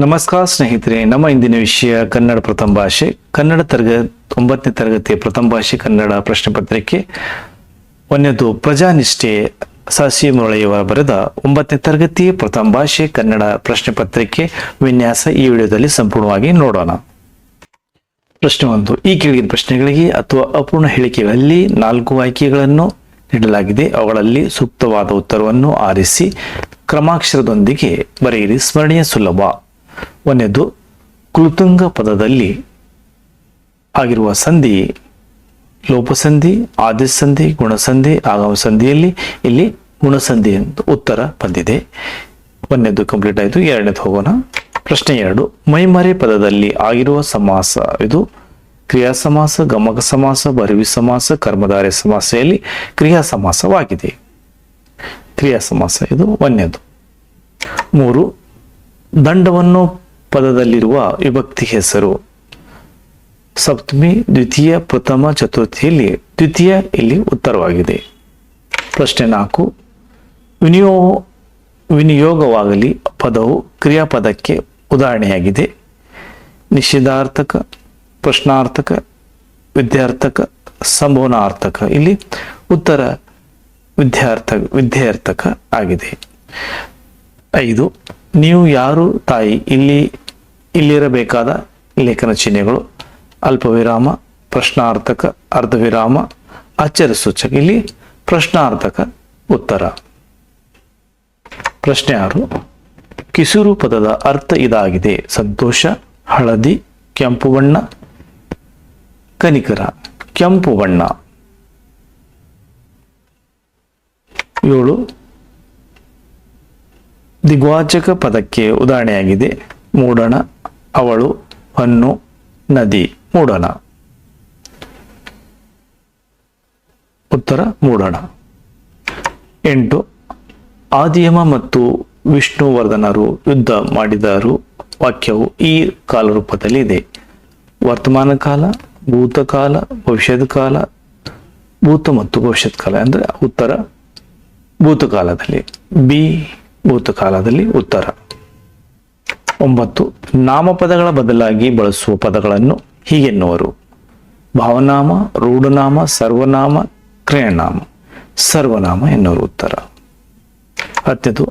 ನಮಸ್ಕಾರ ಸ್ನೇಹಿತರೆ, ನಮ್ಮ ಇಂದಿನ ವಿಷಯ ಕನ್ನಡ ಪ್ರಥಮ ಭಾಷೆ. ಕನ್ನಡ 9ನೇ ತರಗತಿಯ ಪ್ರಥಮ ಭಾಷೆ ಕನ್ನಡ ಪ್ರಶ್ನೆ ಪತ್ರಿಕೆ. ಒಂದನೇದು ಪ್ರಜಾನಿಷ್ಠೆ, ಸ.ಸಿ. ಮುರಳಿಯವರ ಬರೆದ 9ನೇ ತರಗತಿಯ ಪ್ರಥಮ ಭಾಷೆ ಕನ್ನಡ ಪ್ರಶ್ನೆ ಪತ್ರಿಕೆ ವಿನ್ಯಾಸ ಈ ವಿಡಿಯೋದಲ್ಲಿ ಸಂಪೂರ್ಣವಾಗಿ ನೋಡೋಣ. ಪ್ರಶ್ನೆ 1. ಈ ಕೆಳಗಿನ ಪ್ರಶ್ನೆಗಳಿಗೆ ಅಥವಾ ಅಪೂರ್ಣ ಹೇಳಿಕೆಗಳಲ್ಲಿ 4 ಆಯ್ಕೆಗಳನ್ನು ನೀಡಲಾಗಿದೆ. ಅವುಗಳಲ್ಲಿ ಸೂಕ್ತವಾದ ಉತ್ತರವನ್ನು ಆರಿಸಿ ಕ್ರಮಾಕ್ಷರದೊಂದಿಗೆ ಬರೆಯಿರಿ. ಸ್ಮರಣೀಯ ಸುಲಭ. ಒಂದನೇದು, ಕ್ಲುಪ್ತಂಗ ಪದದಲ್ಲಿ ಆಗಿರುವ ಸಂಧಿ ಲೋಪಸಂಧಿ, ಆದೇಶ ಸಂಧಿ, ಗುಣಸಂಧಿ, ಆಗಮ ಸಂಧಿಯಲ್ಲಿ ಇಲ್ಲಿ ಗುಣಸಂಧಿ ಅಂತ ಉತ್ತರ ಬಂದಿದೆ. ಒಂದನೇದು ಕಂಪ್ಲೀಟ್ ಆಯಿತು. ಎರಡನೇದು ಹೋಗೋಣ. ಪ್ರಶ್ನೆ 2. ಮೈಮರೆ ಪದದಲ್ಲಿ ಆಗಿರುವ ಸಮಾಸ ಇದು ಕ್ರಿಯಾ ಸಮಾಸ, ಗಮಕ ಸಮಾಸ, ಬರವಿ ಸಮಾಸ, ಕರ್ಮಧಾರಯ ಸಮಾಸೆಯಲ್ಲಿ ಕ್ರಿಯಾ ಸಮಾಸವಾಗಿದೆ. ಕ್ರಿಯಾ ಸಮಾಸ ಇದು ಒಂದನೇದು. 3. ದಂಡವನ್ನು ಪದದಲ್ಲಿರುವ ವಿಭಕ್ತಿ ಹೆಸರು ಸಪ್ತಮಿ, ದ್ವಿತೀಯ, ಪ್ರಥಮ, ಚತುರ್ಥಿಯಲ್ಲಿ ದ್ವಿತೀಯ ಇಲ್ಲಿ ಉತ್ತರವಾಗಿದೆ. ಪ್ರಶ್ನೆ 4. ವಿನಿಯೋಗವಾಗಲಿ ಪದವು ಕ್ರಿಯಾಪದಕ್ಕೆ ಉದಾಹರಣೆಯಾಗಿದೆ. ನಿಷೇಧಾರ್ಥಕ, ಪ್ರಶ್ನಾರ್ಥಕ, ವಿದ್ಯಾರ್ಥಕ, ಸಂಬೋಧನಾರ್ಥಕ ಇಲ್ಲಿ ಉತ್ತರ ವಿದ್ಯಾರ್ಥಕ ಆಗಿದೆ. 5. ನೀವು ಯಾರು ತಾಯಿ ಇಲ್ಲಿರಬೇಕಾದ ಲೇಖನ ಚಿಹ್ನೆಗಳು ಅಲ್ಪವಿರಾಮ, ಪ್ರಶ್ನಾರ್ಥಕ, ಅರ್ಧವಿರಾಮ, ಅಚ್ಚರಿ ಸೂಚಕ ಇಲ್ಲಿ ಪ್ರಶ್ನಾರ್ಥಕ ಉತ್ತರ. ಪ್ರಶ್ನೆ 6. ಕಿಸುರು ಪದದ ಅರ್ಥ ಇದಾಗಿದೆ. ಸಂತೋಷ, ಹಳದಿ, ಕೆಂಪು ಬಣ್ಣ, ಕನಿಕರ. ಕೆಂಪು ಬಣ್ಣ. 7. ದಿಗ್ವಾಚಕ ಪದಕ್ಕೆ ಉದಾಹರಣೆಯಾಗಿದೆ. ಮೂಡಣ, ಅವಳು, ಹೊನ್ನು, ನದಿ. ಮೂಡಣ ಉತ್ತರ ಮೂಡಣ. 8. ಆದಿಯಮ ಮತ್ತು ವಿಷ್ಣುವರ್ಧನರು ಯುದ್ಧ ಮಾಡಿದರು ವಾಕ್ಯವು ಈ ಕಾಲರೂಪದಲ್ಲಿ ಇದೆ. ವರ್ತಮಾನ ಕಾಲ, ಭೂತಕಾಲ, ಭವಿಷ್ಯದ ಕಾಲ. ಭೂತ ಮತ್ತು ಭವಿಷ್ಯತ್ ಕಾಲ ಅಂದರೆ ಉತ್ತರ ಭೂತಕಾಲದಲ್ಲಿ. ಬಿ ಭೂತಕಾಲದಲ್ಲಿ ಉತ್ತರ. 9. ನಾಮಪದಗಳ ಬದಲಾಗಿ ಬಳಸುವ ಪದಗಳನ್ನು ಹೀಗೆನ್ನುವರು. ಭಾವನಾಮ, ರೂಢನಾಮ, ಸರ್ವನಾಮ, ಕ್ರಿಯಾನಾಮ. ಸರ್ವನಾಮ ಎನ್ನುವರು ಉತ್ತರ. 10.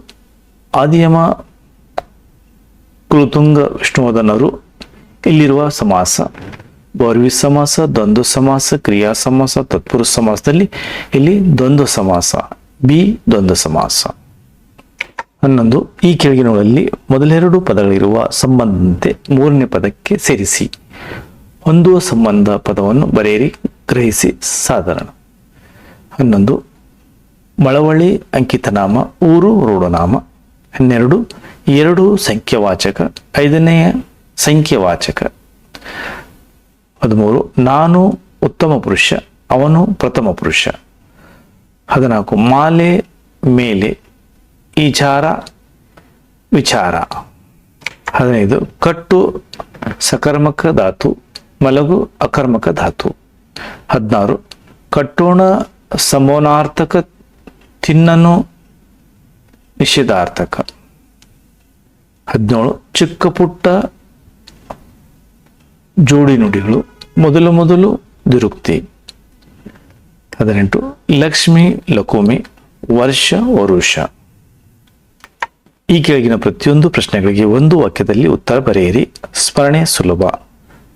ಆದಿಯಮ, ಕ್ಲುಪ್ತಂಗ, ವಿಷ್ಣುವರ್ಧನರು ಇಲ್ಲಿರುವ ಸಮಾಸ ಬಹುವ್ರೀಹಿ ಸಮಾಸ, ದ್ವಂದ್ವ ಸಮಾಸ, ಕ್ರಿಯಾ ಸಮಾಸ, ತತ್ಪುರುಷ ಸಮಾಸದಲ್ಲಿ ಇಲ್ಲಿ ದ್ವಂದ್ವ ಸಮಾಸ. ಬಿ ದ್ವಂದ್ವ ಸಮಾಸ. 11. ಈ ಕೆಳಗಿನಗಳಲ್ಲಿ ಮೊದಲೆರಡು ಪದಗಳಿರುವ ಸಂಬಂಧದಂತೆ ಮೂರನೇ ಪದಕ್ಕೆ ಸೇರಿಸಿ ಹೊಂದುವ ಸಂಬಂಧ ಪದವನ್ನು ಬರೆಯಿರಿ. ಗ್ರಹಿಸಿ ಸಾಧಾರಣ. 11. ಮಳವಳ್ಳಿ ಅಂಕಿತನಾಮ, ಊರು ರೂಢನಾಮ. 12. 2 ಸಂಖ್ಯಾವಾಚಕ, 5ನೇ ಸಂಖ್ಯಾವಾಚಕ. 13. ನಾನು ಉತ್ತಮ ಪುರುಷ, ಅವನು ಪ್ರಥಮ ಪುರುಷ. 14. ಮಾಲೆ, ಮೇಲೆ, ಈಚಾರ, ವಿಚಾರ. 15. ಕಟ್ಟು ಸಕರ್ಮಕ ಧಾತು, ಮಲಗು ಅಕರ್ಮಕ ಧಾತು. 16. ಕಟ್ಟೋಣ ಸಂಬೋಧನಾರ್ಥಕ, ತಿನ್ನನು ನಿಷೇಧಾರ್ಥಕ. 17. ಚಿಕ್ಕ ಪುಟ್ಟ ಜೋಡಿ ನುಡಿಗಳು, ಮೊದಲು ದುರುಕ್ತಿ. 18. ಲಕ್ಷ್ಮಿ, ಲಕುಮಿ, ವರ್ಷ, ವರುಷ. ಈ ಕೆಳಗಿನ ಪ್ರತಿಯೊಂದು ಪ್ರಶ್ನೆಗಳಿಗೆ ಒಂದು ವಾಕ್ಯದಲ್ಲಿ ಉತ್ತರ ಬರೆಯಿರಿ. ಸ್ಮರಣೆ ಸುಲಭ.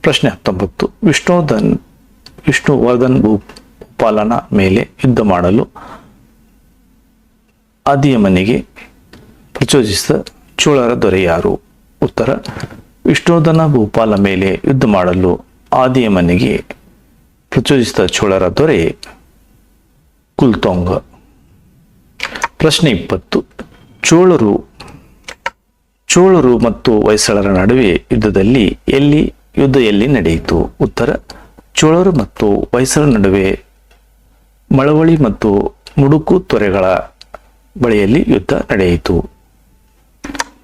ಪ್ರಶ್ನೆ 19. ವಿಷ್ಣುವರ್ಧನ್ ಭೂಪಾಲನ ಮೇಲೆ ಯುದ್ಧ ಮಾಡಲು ಆದಿಯಮನಿಗೆ ಪ್ರಚೋದಿಸಿದ ಚೋಳರ ದೊರೆ ಯಾರು? ಉತ್ತರ ವಿಷ್ಣುವರ್ಧನ ಭೂಪಾಲ ಮೇಲೆ ಯುದ್ಧ ಮಾಡಲು ಆದಿಯಮನಿಗೆ ಪ್ರಚೋದಿಸಿದ ಚೋಳರ ದೊರೆ ಕುಲೋತ್ತುಂಗ. ಪ್ರಶ್ನೆ 20. ಚೋಳರು ಮತ್ತು ಹೊಯ್ಸಳರ ನಡುವೆ ಯುದ್ಧ ಎಲ್ಲಿ ನಡೆಯಿತು? ಉತ್ತರ ಚೋಳರು ಮತ್ತು ಹೊಯ್ಸಳರ ನಡುವೆ ಮಳವಳ್ಳಿ ಮತ್ತು ಮುಡುಕು ತೊರೆಗಳ ಬಳಿಯಲ್ಲಿ ಯುದ್ಧ ನಡೆಯಿತು.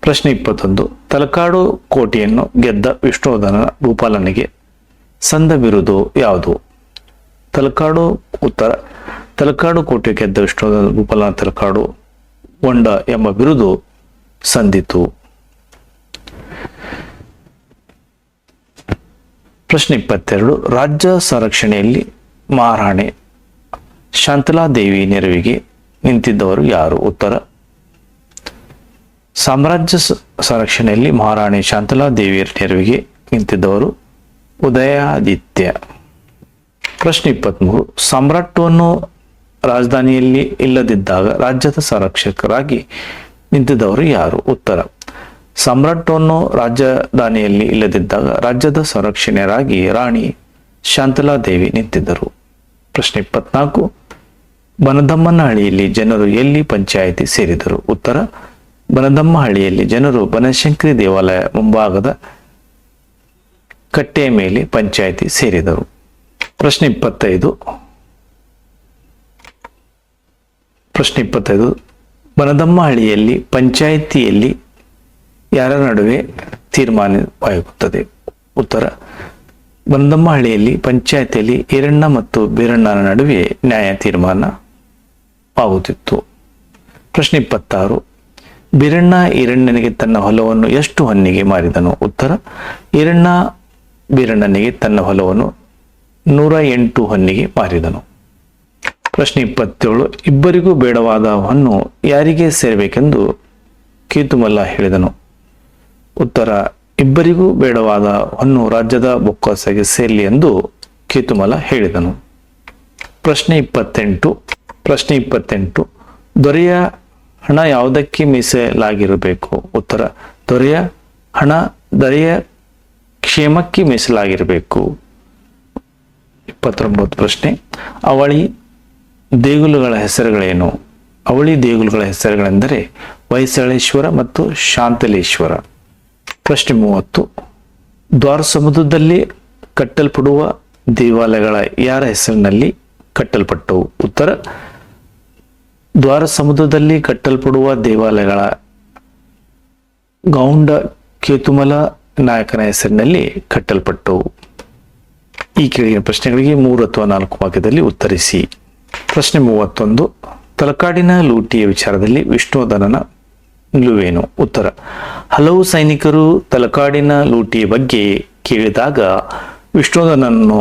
ಪ್ರಶ್ನೆ 21. ತಲಕಾಡು ಕೋಟೆಯನ್ನು ಗೆದ್ದ ವಿಷ್ಣುವರ್ಧನ ಭೂಪಾಲನಿಗೆ ಸಂದ ಬಿರುದು ಯಾವುದು? ಉತ್ತರ ತಲಕಾಡು ಕೋಟೆ ಗೆದ್ದ ವಿಷ್ಣುವರ್ಧನ ಭೂಪಾಲನ ತಲಕಾಡು ಗೊಂಡ ಎಂಬ ಬಿರುದು ಸಂದಿತು. ಪ್ರಶ್ನೆ 22. ರಾಜ್ಯ ಸಂರಕ್ಷಣೆಯಲ್ಲಿ ಮಹಾರಾಣಿ ಶಾಂತಲಾದೇವಿ ನೆರವಿಗೆ ನಿಂತಿದ್ದವರು ಯಾರು? ಉತ್ತರ ಸಾಮ್ರಾಜ್ಯ ಸಂರಕ್ಷಣೆಯಲ್ಲಿ ಮಹಾರಾಣಿ ಶಾಂತಲಾದೇವಿಯರ ನೆರವಿಗೆ ನಿಂತಿದ್ದವರು ಉದಯಾದಿತ್ಯ. ಪ್ರಶ್ನೆ 23. ಸಾಮ್ರಾಟವನ್ನು ರಾಜಧಾನಿಯಲ್ಲಿ ಇಲ್ಲದಿದ್ದಾಗ ರಾಜ್ಯದ ಸಂರಕ್ಷಕರಾಗಿ ನಿಂತಿದ್ದವರು ಯಾರು? ಉತ್ತರ ಸಾಮ್ರಾಟವನ್ನು ರಾಜಧಾನಿಯಲ್ಲಿ ಇಲ್ಲದಿದ್ದಾಗ ರಾಜ್ಯದ ಸಂರಕ್ಷಣೆಯರಾಗಿ ರಾಣಿ ಶಾಂತಲಾದೇವಿ ನಿಂತಿದ್ದರು. ಪ್ರಶ್ನೆ 24. ಬನದಮ್ಮನಹಳ್ಳಿಯಲ್ಲಿ ಜನರು ಎಲ್ಲಿ ಪಂಚಾಯಿತಿ ಸೇರಿದರು? ಉತ್ತರ ಬನದಮ್ಮಹಳ್ಳಿಯಲ್ಲಿ ಜನರು ಬನಶಂಕರಿ ದೇವಾಲಯ ಮುಂಭಾಗದ ಕಟ್ಟೆಯ ಮೇಲೆ ಪಂಚಾಯಿತಿ ಸೇರಿದರು. ಪ್ರಶ್ನೆ 25. ಬನದಮ್ಮಹಳ್ಳಿಯಲ್ಲಿ ಪಂಚಾಯಿತಿಯಲ್ಲಿ ಯಾರ ನಡುವೆ ತೀರ್ಮಾನವಾಗುತ್ತದೆ? ಉತ್ತರ ಬನದಮ್ಮಹಳ್ಳಿಯಲ್ಲಿ ಪಂಚಾಯಿತಿಯಲ್ಲಿ ಈರಣ್ಣ ಮತ್ತು ಬೀರಣ್ಣನ ನಡುವೆ ನ್ಯಾಯ ತೀರ್ಮಾನವಾಗುತ್ತಿತ್ತು. ಪ್ರಶ್ನೆ 26. ಬೀರಣ್ಣ ಈರಣ್ಣನಿಗೆ ತನ್ನ ಹೊಲವನ್ನು ಎಷ್ಟು ಹೊನ್ನಿಗೆ ಮಾರಿದನು? ಉತ್ತರ ಈರಣ್ಣ ಬೀರಣ್ಣನಿಗೆ ತನ್ನ ಹೊಲವನ್ನು 108 ಹೊನ್ನಿಗೆ ಮಾರಿದನು. ಪ್ರಶ್ನೆ 27. ಇಬ್ಬರಿಗೂ ಬೇಡವಾದ ಹೊನ್ನು ಯಾರಿಗೆ ಸೇರಬೇಕೆಂದು ಕೇತುಮಲ್ಲ ಹೇಳಿದನು? ಉತ್ತರ ಇಬ್ಬರಿಗೂ ಬೇಡವಾದ ಹೊನ್ನು ರಾಜ್ಯದ ಬೊಕ್ಕಸಗೆ ಸೇರಲಿ ಎಂದು ಕೇತುಮಲ ಹೇಳಿದನು. ಪ್ರಶ್ನೆ 28. ದೊರೆಯ ಹಣ ಯಾವುದಕ್ಕೆ ಮೀಸಲಾಗಿರಬೇಕು? ಉತ್ತರ ದೊರೆಯ ಹಣ ದೊರೆಯ ಕ್ಷೇಮಕ್ಕೆ ಮೀಸಲಾಗಿರಬೇಕು. 29. ಪ್ರಶ್ನೆ ಅವಳಿ ದೇಗುಲಗಳ ಹೆಸರುಗಳೇನು? ಅವಳಿ ದೇಗುಲಗಳ ಹೆಸರುಗಳೆಂದರೆ ಹೊಯ್ಸಳೇಶ್ವರ ಮತ್ತು ಶಾಂತಲೇಶ್ವರ. ಪ್ರಶ್ನೆ 30. ದ್ವಾರ ಸಮುದ್ರದಲ್ಲಿ ಕಟ್ಟಲ್ಪಡುವ ದೇವಾಲಯಗಳ ಯಾರ ಹೆಸರಿನಲ್ಲಿ ಕಟ್ಟಲ್ಪಟ್ಟವು? ಉತ್ತರ ದ್ವಾರ ಸಮುದ್ರದಲ್ಲಿ ಕಟ್ಟಲ್ಪಡುವ ದೇವಾಲಯಗಳ ಗೌಂಡ ಕೇತುಮಲ ನಾಯಕನ ಹೆಸರಿನಲ್ಲಿ ಕಟ್ಟಲ್ಪಟ್ಟವು. ಈ ಕೆಳಗಿನ ಪ್ರಶ್ನೆಗಳಿಗೆ 3 ಅಥವಾ 4 ವಾಕ್ಯದಲ್ಲಿ ಉತ್ತರಿಸಿ. ಪ್ರಶ್ನೆ 31. ತಲಕಾಡಿನ ಲೂಟಿಯ ವಿಚಾರದಲ್ಲಿ ವಿಷ್ಣುವರ್ಧನನ ನಿಲುವೇನು? ಉತ್ತರ ಹಲವು ಸೈನಿಕರು ತಲಕಾಡಿನ ಲೂಟಿಯ ಬಗ್ಗೆ ಕೇಳಿದಾಗ ವಿಷ್ಣುವರ್ಧನನ್ನು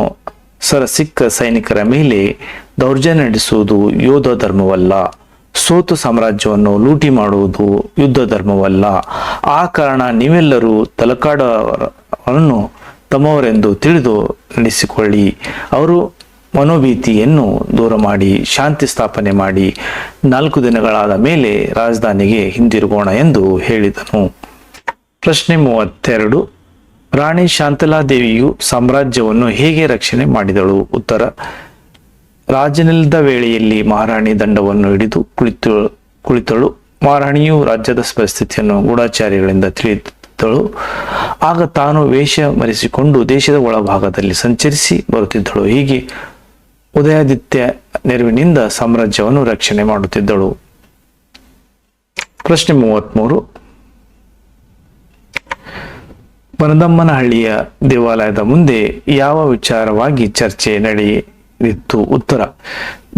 ಸಿಕ್ಕ ಸೈನಿಕರ ಮೇಲೆ ದೌರ್ಜನ್ಯ ನಡೆಸುವುದು ಯೋಧ ಧರ್ಮವಲ್ಲ, ಸೋತು ಸಾಮ್ರಾಜ್ಯವನ್ನು ಲೂಟಿ ಮಾಡುವುದು ಯುದ್ಧ ಧರ್ಮವಲ್ಲ. ಆ ಕಾರಣ ನೀವೆಲ್ಲರೂ ತಲಕಾಡವರನ್ನು ತಮ್ಮವರೆಂದು ತಿಳಿದು ನಡೆಸಿಕೊಳ್ಳಿ. ಅವರು ಮನೋಭೀತಿಯನ್ನು ದೂರ ಮಾಡಿ ಶಾಂತಿ ಸ್ಥಾಪನೆ ಮಾಡಿ 4 ದಿನಗಳಾದ ಮೇಲೆ ರಾಜಧಾನಿಗೆ ಹಿಂದಿರುಗೋಣ ಎಂದು ಹೇಳಿದನು. ಪ್ರಶ್ನೆ 32. ರಾಣಿ ಶಾಂತಲಾದೇವಿಯು ಸಾಮ್ರಾಜ್ಯವನ್ನು ಹೇಗೆ ರಕ್ಷಣೆ ಮಾಡಿದಳು? ಉತ್ತರ ರಾಜನಿಲ್ಲದ ವೇಳೆಯಲ್ಲಿ ಮಹಾರಾಣಿ ದಂಡವನ್ನು ಹಿಡಿದು ಕುಳಿತಳು. ಮಹಾರಾಣಿಯು ರಾಜ್ಯದ ಪರಿಸ್ಥಿತಿಯನ್ನು ಗೂಢಚಾರಿಗಳಿಂದ ತಿಳಿದಳು. ಆಗ ತಾನು ವೇಷ ಮರೆಸಿಕೊಂಡು ದೇಶದ ಒಳಭಾಗದಲ್ಲಿ ಸಂಚರಿಸಿ ಬರುತ್ತಿದ್ದಳು. ಹೀಗೆ ಉದಯಾದಿತ್ಯ ನೆರವಿನಿಂದ ಸಾಮ್ರಾಜ್ಯವನ್ನು ರಕ್ಷಣೆ ಮಾಡುತ್ತಿದ್ದಳು. ಪ್ರಶ್ನೆ 33. ಬನದಮ್ಮನಹಳ್ಳಿಯ ದೇವಾಲಯದ ಮುಂದೆ ಯಾವ ವಿಚಾರವಾಗಿ ಚರ್ಚೆ ನಡೆಯಿತು? ಉತ್ತರ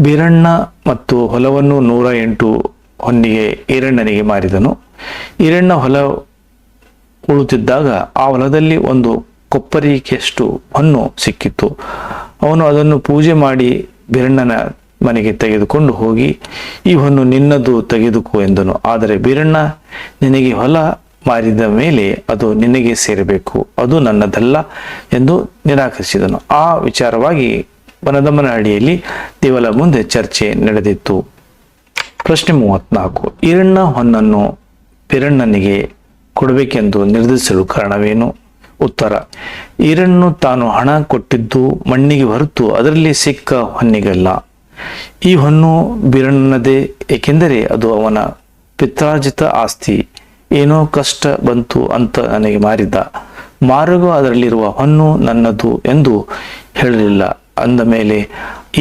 ಬೀರಣ್ಣ ಮತ್ತು ಹೊಲವನ್ನು 108 ಹೊನ್ನಿಗೆ ಈರಣ್ಣನಿಗೆ ಮಾರಿದನು. ಈರಣ್ಣ ಹೊಲ ಉಳುತ್ತಿದ್ದಾಗ ಆ ಹೊಲದಲ್ಲಿ ಒಂದು ಕೊಪ್ಪರಿಕೆಯಷ್ಟು ಹೊನ್ನು ಸಿಕ್ಕಿತ್ತು. ಅವನು ಅದನ್ನು ಪೂಜೆ ಮಾಡಿ ಬೀರಣ್ಣನ ಮನೆಗೆ ತೆಗೆದುಕೊಂಡು ಹೋಗಿ ಈ ಹೊನ್ನು ನಿನ್ನದು ತೆಗೆದುಕೋ ಎಂದನು. ಆದರೆ ಬೀರಣ್ಣ ನಿನಗೆ ಹೊಲ ಮಾರಿದ ಮೇಲೆ ಅದು ನಿನಗೆ ಸೇರಬೇಕು, ಅದು ನನ್ನದಲ್ಲ ಎಂದು ನಿರಾಕರಿಸಿದನು. ಆ ವಿಚಾರವಾಗಿ ಬನದಮ್ಮನಹಳ್ಳಿಯಲ್ಲಿ ದೇವಾಲಯ ಮುಂದೆ ಚರ್ಚೆ ನಡೆದಿತ್ತು. ಪ್ರಶ್ನೆ 34. ಈರಣ್ಣ ಹೊನ್ನನ್ನು ಬೀರಣ್ಣನಿಗೆ ಕೊಡಬೇಕೆಂದು ನಿರ್ಧರಿಸಲು ಕಾರಣವೇನು? ಉತ್ತರ ಈರಣ್ಣನು ತಾನು ಹಣ ಕೊಟ್ಟಿದ್ದು ಮಣ್ಣಿಗೆ ಹೊರತು ಅದರಲ್ಲಿ ಸಿಕ್ಕ ಹೊನ್ನಿಗಲ್ಲ. ಈ ಹೊನ್ನು ಬೀರಣ್ಣನದೇ, ಏಕೆಂದರೆ ಅದು ಅವನ ಪಿತ್ರಾರ್ಜಿತ ಆಸ್ತಿ. ಏನೋ ಕಷ್ಟ ಬಂತು ಅಂತ ನನಗೆ ಮಾರಿದ. ಮಾರಗೂ ಅದರಲ್ಲಿರುವ ಹೊನ್ನು ನನ್ನದು ಎಂದು ಹೇಳಲಿಲ್ಲ. ಅಂದ ಮೇಲೆ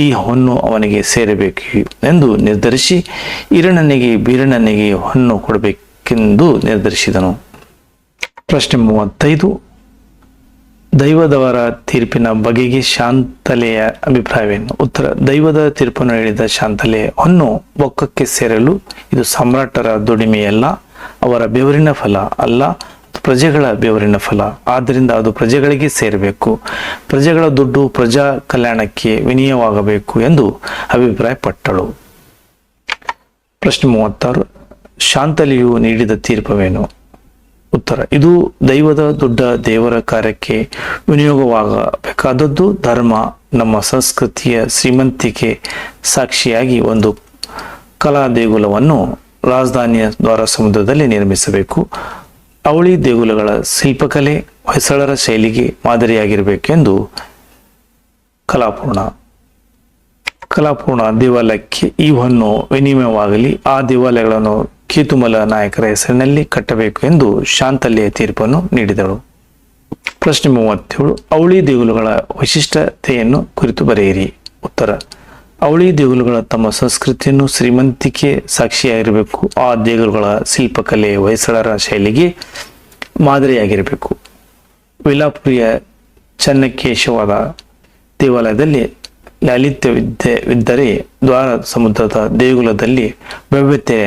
ಈ ಹೊನ್ನು ಅವನಿಗೆ ಸೇರಬೇಕು ಎಂದು ನಿರ್ಧರಿಸಿ ಈರಣ್ಣನಿಗೆ ಬೀರಣ್ಣನಿಗೆ ಹೊನ್ನು ಕೊಡಬೇಕೆಂದು ನಿರ್ಧರಿಸಿದನು. ಪ್ರಶ್ನೆ 35. ದೈವದವರ ತೀರ್ಪಿನ ಬಗೆಗೆ ಶಾಂತಲೆಯ ಅಭಿಪ್ರಾಯವೇನು? ಉತ್ತರ ದೈವದ ತೀರ್ಪನ್ನು ಹೇಳಿದ ಶಾಂತಲೆ ಹೊನ್ನು ಬೊಕ್ಕಕ್ಕೆ ಸೇರಲು ಇದು ಸಾಮ್ರಾಟರ ದುಡಿಮೆಯಲ್ಲ, ಅವರ ಬೆವರಿನ ಫಲ ಅಲ್ಲ, ಪ್ರಜೆಗಳ ಬೆವರಿನ ಫಲ, ಆದ್ದರಿಂದ ಅದು ಪ್ರಜೆಗಳಿಗೆ ಸೇರಬೇಕು. ಪ್ರಜೆಗಳ ದುಡ್ಡು ಪ್ರಜಾ ಕಲ್ಯಾಣಕ್ಕೆ ವಿನಿಯೋಗವಾಗಬೇಕು ಎಂದು ಅಭಿಪ್ರಾಯಪಟ್ಟಳು. ಪ್ರಶ್ನೆ 36. ಶಾಂತಲೆಯು ನೀಡಿದ ತೀರ್ಪವೇನು? ಉತ್ತರ: ಇದು ದೈವದ ದುಡ್ಡ ದೇವರ ಕಾರ್ಯಕ್ಕೆ ವಿನಿಯೋಗವಾಗಬೇಕಾದದ್ದು. ಧರ್ಮ ನಮ್ಮ ಸಂಸ್ಕೃತಿಯ ಶ್ರೀಮಂತಿಕೆ ಸಾಕ್ಷಿಯಾಗಿ ಒಂದು ಕಲಾ ದೇಗುಲವನ್ನು ರಾಜಧಾನಿಯ ದ್ವಾರ ಸಮುದ್ರದಲ್ಲಿ ನಿರ್ಮಿಸಬೇಕು. ಅವಳಿ ದೇಗುಲಗಳ ಶಿಲ್ಪಕಲೆ ಹೊಯ್ಸಳರ ಶೈಲಿಗೆ ಮಾದರಿಯಾಗಿರಬೇಕೆಂದು ಕಲಾಪೂರ್ಣ ದೇವಾಲಯಕ್ಕೆ ಇವನ್ನು ವಿನಿಮಯವಾಗಲಿ, ಆ ದೇವಾಲಯಗಳನ್ನು ಕೀತುಮಲ ನಾಯಕರ ಹೆಸರಿನಲ್ಲಿ ಕಟ್ಟಬೇಕು ಎಂದು ಶಾಂತಲೆಯ ತೀರ್ಪನ್ನು ನೀಡಿದಳು. ಪ್ರಶ್ನೆ 37. ಅವಳಿ ದೇಗುಲಗಳ ವೈಶಿಷ್ಟ್ಯತೆಯನ್ನು ಕುರಿತು ಬರೆಯಿರಿ. ಉತ್ತರ: ಅವಳಿ ದೇಗುಲಗಳ ತಮ್ಮ ಸಂಸ್ಕೃತಿಯನ್ನು ಶ್ರೀಮಂತಿಕೆ ಸಾಕ್ಷಿಯಾಗಿರಬೇಕು. ಆ ದೇಗುಲಗಳ ಶಿಲ್ಪಕಲೆ ಹೊಯ್ಸಳರ ಶೈಲಿಗೆ ಮಾದರಿಯಾಗಿರಬೇಕು. ವಿಲಾಪುರಿಯ ಚನ್ನಕೇಶವದ ದೇವಾಲಯದಲ್ಲಿ ಲಾಲಿತ್ಯವಿದ್ದರೆ ದ್ವಾರ ಸಮುದ್ರದ ದೇಗುಲದಲ್ಲಿ ಭವ್ಯತೆ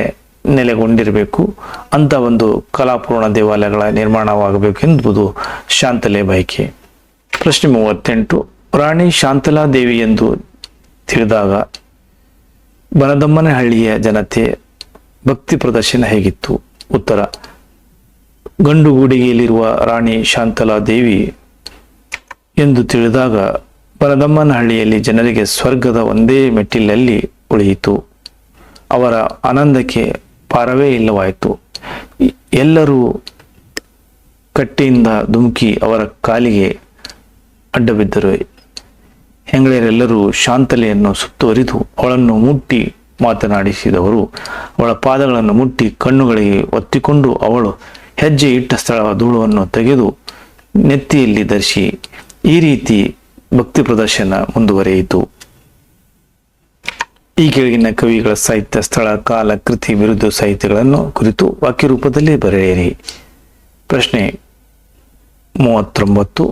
ನೆಲೆಗೊಂಡಿರಬೇಕು. ಅಂತ ಒಂದು ಕಲಾಪೂರ್ಣ ದೇವಾಲಯಗಳ ನಿರ್ಮಾಣವಾಗಬೇಕು ಎಂಬುದು ಶಾಂತಲೆಯ ಬಯಕೆ. ಪ್ರಶ್ನೆ 38. ರಾಣಿ ಶಾಂತಲಾ ದೇವಿ ಎಂದು ತಿಳಿದಾಗ ಬನದಮ್ಮನಹಳ್ಳಿಯ ಜನತೆ ಭಕ್ತಿ ಪ್ರದರ್ಶನ ಹೇಗಿತ್ತು? ಉತ್ತರ: ಗಂಡುಗೂಡಿಗೆಯಲ್ಲಿರುವ ರಾಣಿ ಶಾಂತಲಾ ದೇವಿ ಎಂದು ತಿಳಿದಾಗ ಬನದಮ್ಮನಹಳ್ಳಿಯಲ್ಲಿ ಜನರಿಗೆ ಸ್ವರ್ಗದ ಒಂದೇ ಮೆಟ್ಟಿಲಲ್ಲಿ ಉಳಿಯಿತು. ಅವರ ಆನಂದಕ್ಕೆ ಪಾರವೇ ಇಲ್ಲವಾಯಿತು. ಎಲ್ಲರೂ ಕಟ್ಟೆಯಿಂದ ಧುಮುಕಿ ಅವರ ಕಾಲಿಗೆ ಅಡ್ಡಬಿದ್ದರು. ಹೆಂಗಳೆಯರೆಲ್ಲರೂ ಶಾಂತಲೆಯನ್ನು ಸುತ್ತುವರಿದು ಅವಳನ್ನು ಮುಟ್ಟಿ ಮಾತನಾಡಿಸಿದವರು. ಅವಳ ಪಾದಗಳನ್ನು ಮುಟ್ಟಿ ಕಣ್ಣುಗಳಿಗೆ ಒತ್ತಿಕೊಂಡು ಅವಳು ಹೆಜ್ಜೆ ಇಟ್ಟ ಸ್ಥಳ ಧೂಳವನ್ನು ತೆಗೆದು ನೆತ್ತಿಯಲ್ಲಿ ಧರಿಸಿ ಈ ರೀತಿ ಭಕ್ತಿ ಪ್ರದರ್ಶನ ಮುಂದುವರಿಯಿತು. ಈ ಕೆಳಗಿನ ಕವಿಗಳ ಸಾಹಿತ್ಯ ಸ್ಥಳ, ಕಾಲ, ಕೃತಿ, ವಿರುದ್ಧ ಸಾಹಿತ್ಯಗಳನ್ನು ಕುರಿತು ವಾಕ್ಯ ರೂಪದಲ್ಲಿ ಬರೆಯಿರಿ. ಪ್ರಶ್ನೆ 39.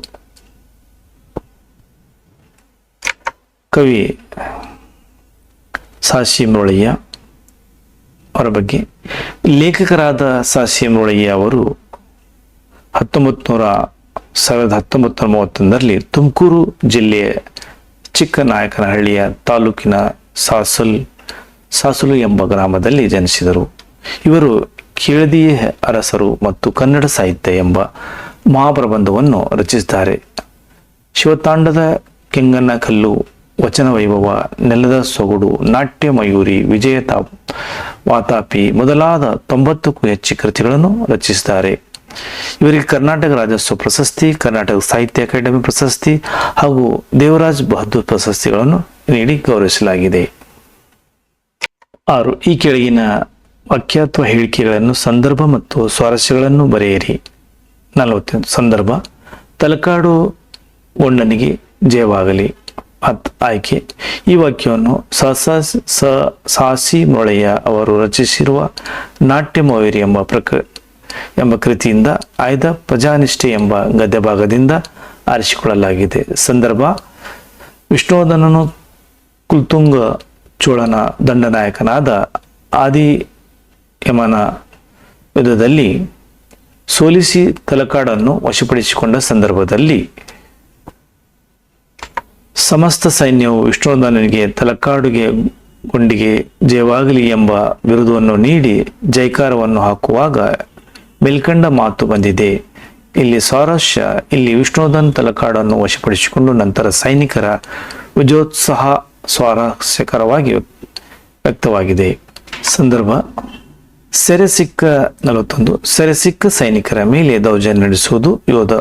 ಕವಿ ಸಾಸಿ ಮುರಳಯ್ಯ ಅವರ ಬಗ್ಗೆ. ಲೇಖಕರಾದ ಸಾಸಿ ಮುರಳಯ್ಯ ಅವರು 1931ರಲ್ಲಿ ತುಮಕೂರು ಜಿಲ್ಲೆಯ ಚಿಕ್ಕನಾಯಕನಹಳ್ಳಿಯ ತಾಲೂಕಿನ ಸಾಸುಲು ಎಂಬ ಗ್ರಾಮದಲ್ಲಿ ಜನಿಸಿದರು. ಇವರು ಕೇಳದಿಯ ಅರಸರು ಮತ್ತು ಕನ್ನಡ ಸಾಹಿತ್ಯ ಎಂಬ ಮಹಾಪ್ರಬಂಧವನ್ನು ರಚಿಸಿದ್ದಾರೆ. ಶಿವತಾಂಡದ ಕೆಂಗನ ಕಲ್ಲು, ವಚನ ವೈಭವ, ನೆಲದ ಸೊಗಡು, ನಾಟ್ಯ ಮಯೂರಿ, ವಿಜಯ ವಾತಾಪಿ ಮೊದಲಾದ 90ಕ್ಕೂ ಹೆಚ್ಚು ಕೃತಿಗಳನ್ನು ರಚಿಸಿದ್ದಾರೆ. ಇವರಿಗೆ ಕರ್ನಾಟಕ ರಾಜ್ಯೋತ್ಸವ ಪ್ರಶಸ್ತಿ, ಕರ್ನಾಟಕ ಸಾಹಿತ್ಯ ಅಕಾಡೆಮಿ ಪ್ರಶಸ್ತಿ ಹಾಗೂ ದೇವರಾಜ್ ಬಹದ್ದೂರ್ ಪ್ರಶಸ್ತಿಗಳನ್ನು ನೀಡಿ ಗೌರವಿಸಲಾಗಿದೆ. 6. ಈ ಕೆಳಗಿನ ವಾಕ್ಯ ಅಥವಾ ಹೇಳಿಕೆಗಳನ್ನು ಸಂದರ್ಭ ಮತ್ತು ಸ್ವಾರಸ್ಯಗಳನ್ನು ಬರೆಯಿರಿ. 40. ಸಂದರ್ಭ: ತಲಕಾಡು ಗೊಂಡನಿಗೆ ಜಯವಾಗಲಿ. ಆಯ್ಕೆ: ಈ ವಾಕ್ಯವನ್ನು ಸಾಸಿ ಮುರಳಯ್ಯ ಅವರು ರಚಿಸಿರುವ ನಾಟ್ಯ ಮಯೂರಿ ಎಂಬ ಕೃತಿಯಿಂದ ಆಯ್ದ ಪ್ರಜಾನಿಷ್ಠೆ ಎಂಬ ಗದ್ಯ ಭಾಗದಿಂದ ಆರಿಸಿಕೊಳ್ಳಲಾಗಿದೆ. ಸಂದರ್ಭ: ವಿಷ್ಣುವರ್ಧನನು ಕುಲೋತ್ತುಂಗ ಚೋಳನ ದಂಡನಾಯಕನಾದ ಆದಿಯಮನ ಯುದ್ಧದಲ್ಲಿ ಸೋಲಿಸಿ ತಲಕಾಡನ್ನು ವಶಪಡಿಸಿಕೊಂಡ ಸಂದರ್ಭದಲ್ಲಿ ಸಮಸ್ತ ಸೈನ್ಯವು ವಿಷ್ಣುವರ್ಧನನಿಗೆ ತಲಕಾಡುಗೆ ಗುಂಡಿಗೆ ಜಯವಾಗಲಿ ಎಂಬ ಬಿರುದವನ್ನು ನೀಡಿ ಜೈಕಾರವನ್ನು ಹಾಕುವಾಗ ಮೇಲ್ಕಂಡ ಮಾತು ಬಂದಿದೆ. ಇಲ್ಲಿ ಸ್ವಾರಸ್ಯ: ಇಲ್ಲಿ ವಿಷ್ಣುವರ್ಧನ್ ತಲಕಾಡನ್ನು ವಶಪಡಿಸಿಕೊಂಡು ನಂತರ ಸೈನಿಕರ ವಿಜಯೋತ್ಸಾಹ ಸ್ವಾರಸ್ಯಕರವಾಗಿ ವ್ಯಕ್ತವಾಗಿದೆ. ಸಂದರ್ಭ: ಸೆರೆ ಸಿಕ್ಕ 41. ಸೆರೆ ಸಿಕ್ಕ ಸೈನಿಕರ ಮೇಲೆ ದೌರ್ಜನ್ಯ ನಡೆಸುವುದು ಯೋಧ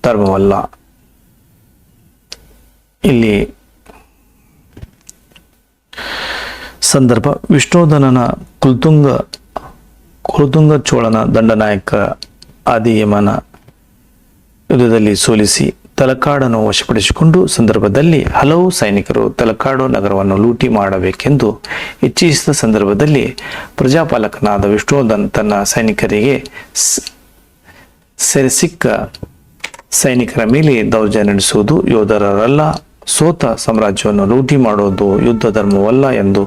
ಧರ್ಮವಲ್ಲ. ಇಲ್ಲಿ ಸಂದರ್ಭ: ವಿಷ್ಣುವರ್ಧನನ ಕುಲೋತ್ತುಂಗ ಚೋಳನ ದಂಡನಾಯಕ ಆದಿಯಮನ ಯುದ್ಧದಲ್ಲಿ ಸೋಲಿಸಿ ತಲಕಾಡನ್ನು ವಶಪಡಿಸಿಕೊಂಡು ಸಂದರ್ಭದಲ್ಲಿ ಹಲವು ಸೈನಿಕರು ತಲಕಾಡು ನಗರವನ್ನು ಲೂಟಿ ಮಾಡಬೇಕೆಂದು ಇಚ್ಛಿಸಿದ ಸಂದರ್ಭದಲ್ಲಿ ಪ್ರಜಾಪಾಲಕನಾದ ವಿಷ್ಣುವರ್ಧನ್ ತನ್ನ ಸೈನಿಕರಿಗೆ ಸೆರೆಸಿಕ್ಕ ಸೈನಿಕರ ಮೇಲೆ ದೌರ್ಜನ್ಯ ನಡೆಸುವುದು ಯೋಧರಲ್ಲ, ಸೋತ ಸಾಮ್ರಾಜ್ಯವನ್ನು ಲೂಟಿ ಮಾಡುವುದು ಯುದ್ಧ ಧರ್ಮವಲ್ಲ ಎಂದು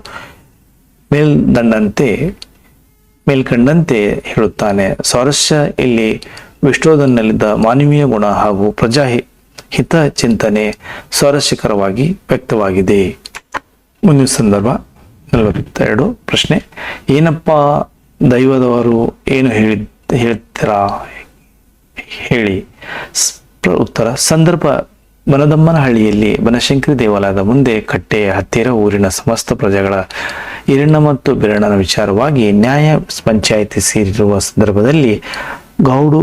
ಮೇಲ್ಕಂಡಂತೆ ಹೇಳುತ್ತಾನೆ. ಸ್ವಾರಸ್ಯ: ಇಲ್ಲಿ ವಿಷ್ಣುವರ್ಧನ್ನಲ್ಲಿದ್ದ ಮಾನವೀಯ ಗುಣ ಹಾಗೂ ಹಿತ ಚಿಂತನೆ ಸ್ವಾರಸ್ಯಕರವಾಗಿ ವ್ಯಕ್ತವಾಗಿದೆ. ಮುಂದಿನ ಸಂದರ್ಭ 42. ಪ್ರಶ್ನೆ: ಏನಪ್ಪ ದೈವದವರು ಏನು ಹೇಳ್ತೀರಾ ಹೇಳಿ. ಉತ್ತರ: ಸಂದರ್ಭ: ಬನದಮ್ಮನಹಳ್ಳಿಯಲ್ಲಿ ಬನಶಂಕರಿ ದೇವಾಲಯದ ಮುಂದೆ ಕಟ್ಟೆಯ ಹತ್ತಿರ ಊರಿನ ಸಮಸ್ತ ಪ್ರಜೆಗಳ ಈರಣ್ಣ ಮತ್ತು ಬೀರಣ್ಣನ ವಿಚಾರವಾಗಿ ನ್ಯಾಯ ಪಂಚಾಯಿತಿ ಸೇರಿರುವ ಸಂದರ್ಭದಲ್ಲಿ ಗೌಡು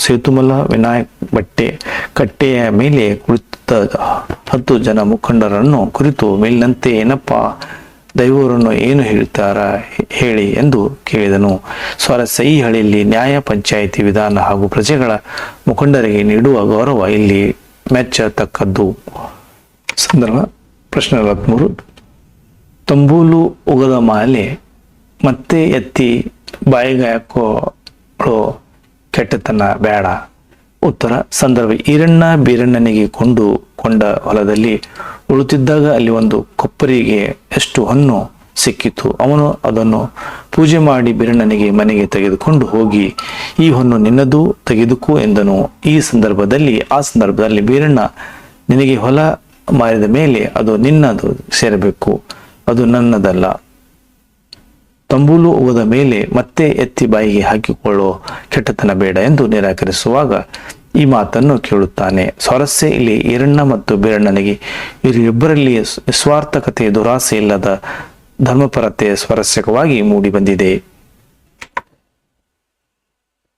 ಸೇತುಮಲ ವಿನಾಯಕ್ ಭಟ್ಟೆ ಕಟ್ಟೆಯ ಮೇಲೆ ಕುಳಿತ 10 ಜನ ಮುಖಂಡರನ್ನು ಕುರಿತು ಮೇಲಿನಂತೆ ಏನಪ್ಪ ದೈವರನ್ನು ಏನು ಹೇಳ್ತಾರ ಹೇಳಿ ಎಂದು ಕೇಳಿದನು. ಸ್ವಾರಸ್ಯ: ಈ ಹಳ್ಳಿಯಲ್ಲಿ ನ್ಯಾಯ ಪಂಚಾಯಿತಿ ವಿಧಾನ ಹಾಗೂ ಪ್ರಜೆಗಳ ಮುಖಂಡರಿಗೆ ನೀಡುವ ಗೌರವ ಇಲ್ಲಿ ಮೆಚ್ಚತಕ್ಕದ್ದು. ಸಂದರ್ಭ: ಪ್ರಶ್ನೆ 43. ತಂಬೂಲು ಉಗದ ಮಾಲೆ ಮತ್ತೆ ಎತ್ತಿ ಬಾಯಿಗೆ ಹಾಕೊಳ್ಳೋ ಕೆಟ್ಟತನ ಬೇಡ. ಉತ್ತರ: ಸಂದರ್ಭ: ಈರಣ್ಣ ಬೀರಣ್ಣನಿಗೆ ಕೊಂಡ ಹೊಲದಲ್ಲಿ ಉಳುತ್ತಿದ್ದಾಗ ಅಲ್ಲಿ ಒಂದು ಕೊಪ್ಪರಿಗೆ ಎಷ್ಟು ಹೊನ್ನು ಸಿಕ್ಕಿತು. ಅವನು ಅದನ್ನು ಪೂಜೆ ಮಾಡಿ ಬೀರಣ್ಣನಿಗೆ ಮನೆಗೆ ತೆಗೆದುಕೊಂಡು ಹೋಗಿ, ಈ ಹೊನ್ನು ನಿನ್ನದು, ತೆಗೆದುಕೋ ಎಂದನು. ಆ ಸಂದರ್ಭದಲ್ಲಿ ಬೀರಣ್ಣ, ನಿನಗೆ ಹೊಲ ಮಾರಿದ ಮೇಲೆ ಅದು ನಿನ್ನದು ಸೇರಬೇಕು, ಅದು ನನ್ನದಲ್ಲ. ತಂಬೂಲು ಉಗದ ಮೇಲೆ ಮತ್ತೆ ಎತ್ತಿ ಬಾಯಿಗೆ ಹಾಕಿಕೊಳ್ಳೋ ಕೆಟ್ಟತನ ಬೇಡ ಎಂದು ನಿರಾಕರಿಸುವಾಗ ಈ ಮಾತನ್ನು ಕೇಳುತ್ತಾನೆ. ಸ್ವಾರಸ್ಯ: ಇಲ್ಲಿ ಈರಣ್ಣ ಮತ್ತು ಬೀರಣ್ಣನಿಗೆ ಇವರಿಬ್ಬರಲ್ಲಿ ನಿಸ್ವಾರ್ಥಕತೆ, ದುರಾಸೆ ಇಲ್ಲದ ಧರ್ಮಪರತೆ ಸ್ವಾರಸ್ಯಕವಾಗಿ ಮೂಡಿ ಬಂದಿದೆ.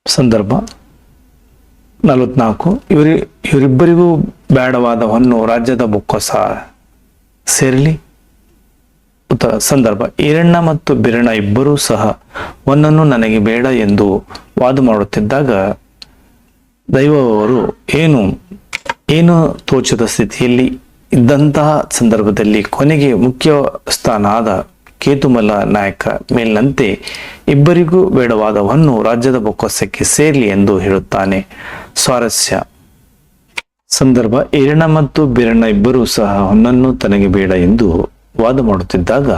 ಸಂದರ್ಭ: 44. ಇವರಿಬ್ಬರಿಗೂ ಬೇಡವಾದ ಹೊನ್ನು ರಾಜ್ಯದ ಬೊಕ್ಕಸ ಸೇರಲಿ. ಉತ್ತರ: ಸಂದರ್ಭ: ಈರಣ್ಣ ಮತ್ತು ಬೀರಣ್ಣ ಇಬ್ಬರೂ ಸಹ ಹೊನ್ನನ್ನು ನನಗೆ ಬೇಡ ಎಂದು ವಾದ ಮಾಡುತ್ತಿದ್ದಾಗ ದೈವವರು ಏನು ತೋಚದ ಸ್ಥಿತಿಯಲ್ಲಿ ಇದ್ದಂತಹ ಸಂದರ್ಭದಲ್ಲಿ ಕೊನೆಗೆ ಮುಖ್ಯಸ್ಥಾನ ಆದ ಕೇತುಮಲ ನಾಯಕ ಮೇಲಿನಂತೆ ಇಬ್ಬರಿಗೂ ಬೇಡವಾದ ಹೊನ್ನು ರಾಜ್ಯದ ಬೊಕ್ಕಸಕ್ಕೆ ಸೇರಲಿ ಎಂದು ಹೇಳುತ್ತಾನೆ. ಸ್ವಾರಸ್ಯ: ಸಂದರ್ಭ: ಈರಣ್ಣ ಮತ್ತು ಬೀರಣ್ಣ ಇಬ್ಬರೂ ಸಹ ಹೊನ್ನನ್ನು ತನಗೆ ಬೇಡ ಎಂದು ವಾದ ಮಾಡುತ್ತಿದ್ದಾಗ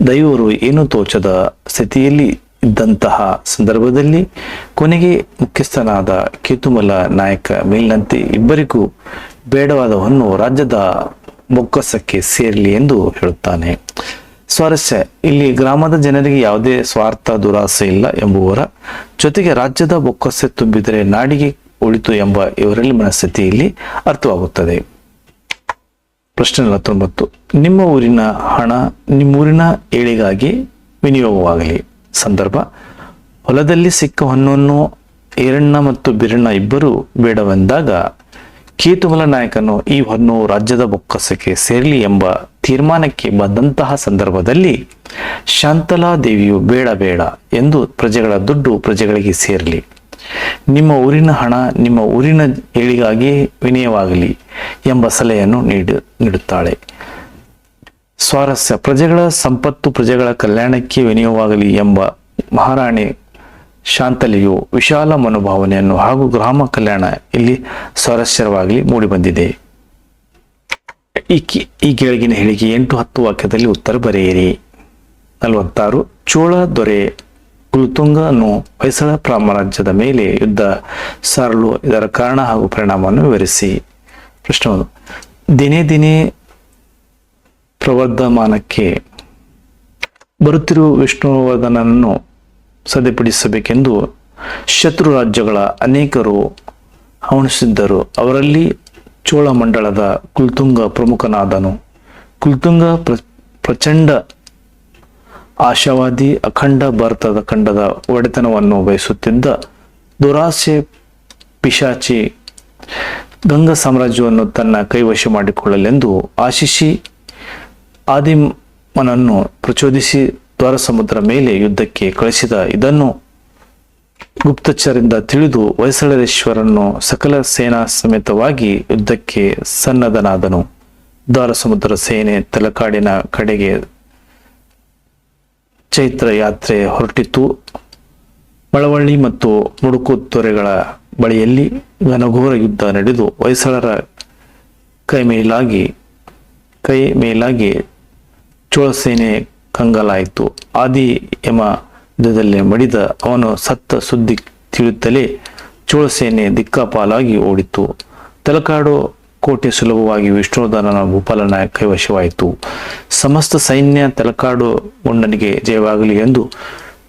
ದೈವರು ಏನು ತೋಚದ ಸ್ಥಿತಿಯಲ್ಲಿ ಇದ್ದಂತಹ ಸಂದರ್ಭದಲ್ಲಿ ಕೊನೆಗೆ ಮುಖ್ಯಸ್ಥನಾದ ಕೇತುಮಲ ನಾಯಕ ಮೇಲಿನಂತೆ ಇಬ್ಬರಿಗೂ ಬೇಡವಾದ ಹೊನ್ನು ರಾಜ್ಯದ ಬೊಕ್ಕಸಕ್ಕೆ ಸೇರಲಿ ಎಂದು ಹೇಳುತ್ತಾನೆ. ಸ್ವಾರಸ್ಯ: ಇಲ್ಲಿ ಗ್ರಾಮದ ಜನರಿಗೆ ಯಾವುದೇ ಸ್ವಾರ್ಥ, ದುರಾಸೆ ಇಲ್ಲ ಎಂಬುವರ ಜೊತೆಗೆ ರಾಜ್ಯದ ಬೊಕ್ಕಸೆ ತುಂಬಿದರೆ ನಾಡಿಗೆ ಉಳಿತು ಎಂಬ ಇವರಲ್ಲಿ ಮನಸ್ಥಿತಿ ಇಲ್ಲಿ ಅರ್ಥವಾಗುತ್ತದೆ. ಪ್ರಶ್ನೆ 49. ನಿಮ್ಮ ಊರಿನ ಹಣ ನಿಮ್ಮೂರಿನ ಏಳಿಗಾಗಿ ವಿನಿಯೋಗವಾಗಲಿ. ಸಂದರ್ಭ: ಹೊಲದಲ್ಲಿ ಸಿಕ್ಕ ಹೊನ್ನನ್ನು ಈರಣ್ಣ ಮತ್ತು ಬೀರಣ್ಣ ಇಬ್ಬರು ಬೇಡವೆಂದಾಗ ಕೇತುಮಲ ನಾಯಕನು ಈ ಹೊನ್ನು ರಾಜ್ಯದ ಬೊಕ್ಕಸಕ್ಕೆ ಸೇರಲಿ ಎಂಬ ತೀರ್ಮಾನಕ್ಕೆ ಬಂದಂತಹ ಸಂದರ್ಭದಲ್ಲಿ ಶಾಂತಲಾ ದೇವಿಯು ಬೇಡ ಎಂದು ಪ್ರಜೆಗಳ ದುಡ್ಡು ಪ್ರಜೆಗಳಿಗೆ ಸೇರಲಿ, ನಿಮ್ಮ ಊರಿನ ಹಣ ನಿಮ್ಮ ಊರಿನ ಏಳಿಗಾಗಿ ವಿನಿಯೋಗವಾಗಲಿ ಎಂಬ ಸಲಹೆಯನ್ನು ನೀಡುತ್ತಾಳೆ. ಸ್ವಾರಸ್ಯ: ಪ್ರಜೆಗಳ ಸಂಪತ್ತು ಪ್ರಜೆಗಳ ಕಲ್ಯಾಣಕ್ಕೆ ವಿನಿಯೋಗವಾಗಲಿ ಎಂಬ ಮಹಾರಾಣಿ ಶಾಂತಲೆಯು ವಿಶಾಲ ಮನೋಭಾವನೆಯನ್ನು ಹಾಗೂ ಗ್ರಾಮ ಕಲ್ಯಾಣ ಇಲ್ಲಿ ಸ್ವಾರಸ್ಯವಾಗಿ ಮೂಡಿಬಂದಿದೆ. ಈ ಕೆಳಗಿನ ಹೇಳಿಕೆ 8-10 ವಾಕ್ಯದಲ್ಲಿ ಉತ್ತರ ಬರೆಯಿರಿ. 46. ಚೋಳ ದೊರೆ ಕುಲುತುಂಗನು ಹೊಯ್ಸಳ ಸಾಮ್ರಾಜ್ಯದ ಮೇಲೆ ಯುದ್ಧ ಸಾರಲು ಇದರ ಕಾರಣ ಹಾಗೂ ಪರಿಣಾಮವನ್ನು ವಿವರಿಸಿ. ಪ್ರಶ್ನೆ 1. ದಿನೇ ಪ್ರವರ್ಧಮಾನಕ್ಕೆ ಬರುತ್ತಿರುವ ವಿಷ್ಣುವರ್ಧನನ್ನು ಸದೆಪಡಿಸಬೇಕೆಂದು ಶತ್ರು ರಾಜ್ಯಗಳ ಅನೇಕರು ಹವಣಿಸಿದ್ದರು. ಅವರಲ್ಲಿ ಚೋಳ ಮಂಡಳದ ಕುಲುತುಂಗ ಪ್ರಮುಖನಾದನು. ಕುಲುತುಂಗ ಪ್ರಚಂಡ ಆಶಾವಾದಿ, ಅಖಂಡ ಭಾರತದ ಖಂಡದ ಒಡೆತನವನ್ನು ಬಯಸುತ್ತಿದ್ದ ದುರಾಸೆ ಪಿಶಾಚಿ. ಗಂಗಾ ಸಾಮ್ರಾಜ್ಯವನ್ನು ತನ್ನ ಕೈವಶ ಮಾಡಿಕೊಳ್ಳಲೆಂದು ಆಶಿಸಿ ಆದಿಮನನ್ನು ಪ್ರಚೋದಿಸಿ ದ್ವಾರ ಸಮುದ್ರ ಮೇಲೆ ಯುದ್ಧಕ್ಕೆ ಕಳಿಸಿದ. ಇದನ್ನು ಗುಪ್ತಚರಿಂದ ತಿಳಿದು ಹೊಯ್ಸಳೇಶ್ವರನು ಸಕಲ ಸೇನಾ ಸಮೇತವಾಗಿ ಯುದ್ಧಕ್ಕೆ ಸನ್ನದ್ಧನಾದನು. ದ್ವಾರ ಸಮುದ್ರ ಸೇನೆ ತಲಕಾಡಿನ ಕಡೆಗೆ ಚೈತ್ರ ಯಾತ್ರೆ ಹೊರಟಿತು. ಮಳವಳ್ಳಿ ಮತ್ತು ಮುಡುಕು ತೊರೆಗಳ ಬಳಿಯಲ್ಲಿ ಘನಘೋರ ಯುದ್ಧ ನಡೆದು ಹೊಯ್ಸಳರ ಕೈ ಮೇಲಾಗಿ ಚೋಳ ಸೇನೆ ಕಂಗಾಲಾಯಿತು. ಆದಿ ಯಮ ಯುದ್ಧದಲ್ಲಿ ಮಡಿದ ಅವನು ಸತ್ತ ಸುದ್ದಿ ತಿಳಿಯುತ್ತಲೇ ಚೋಳಸೇನೆ ದಿಕ್ಕಾಪಾಲಾಗಿ ಓಡಿತು. ತಲಕಾಡು ಕೋಟೆ ಸುಲಭವಾಗಿ ವಿಷ್ಣುವರ್ಧನನ ಭೂಪಾಲನ ಕೈವಶವಾಯಿತು. ಸಮಸ್ತ ಸೈನ್ಯ ತಲಕಾಡು ಗೊಂಡನಿಗೆ ಜಯವಾಗಲಿ ಎಂದು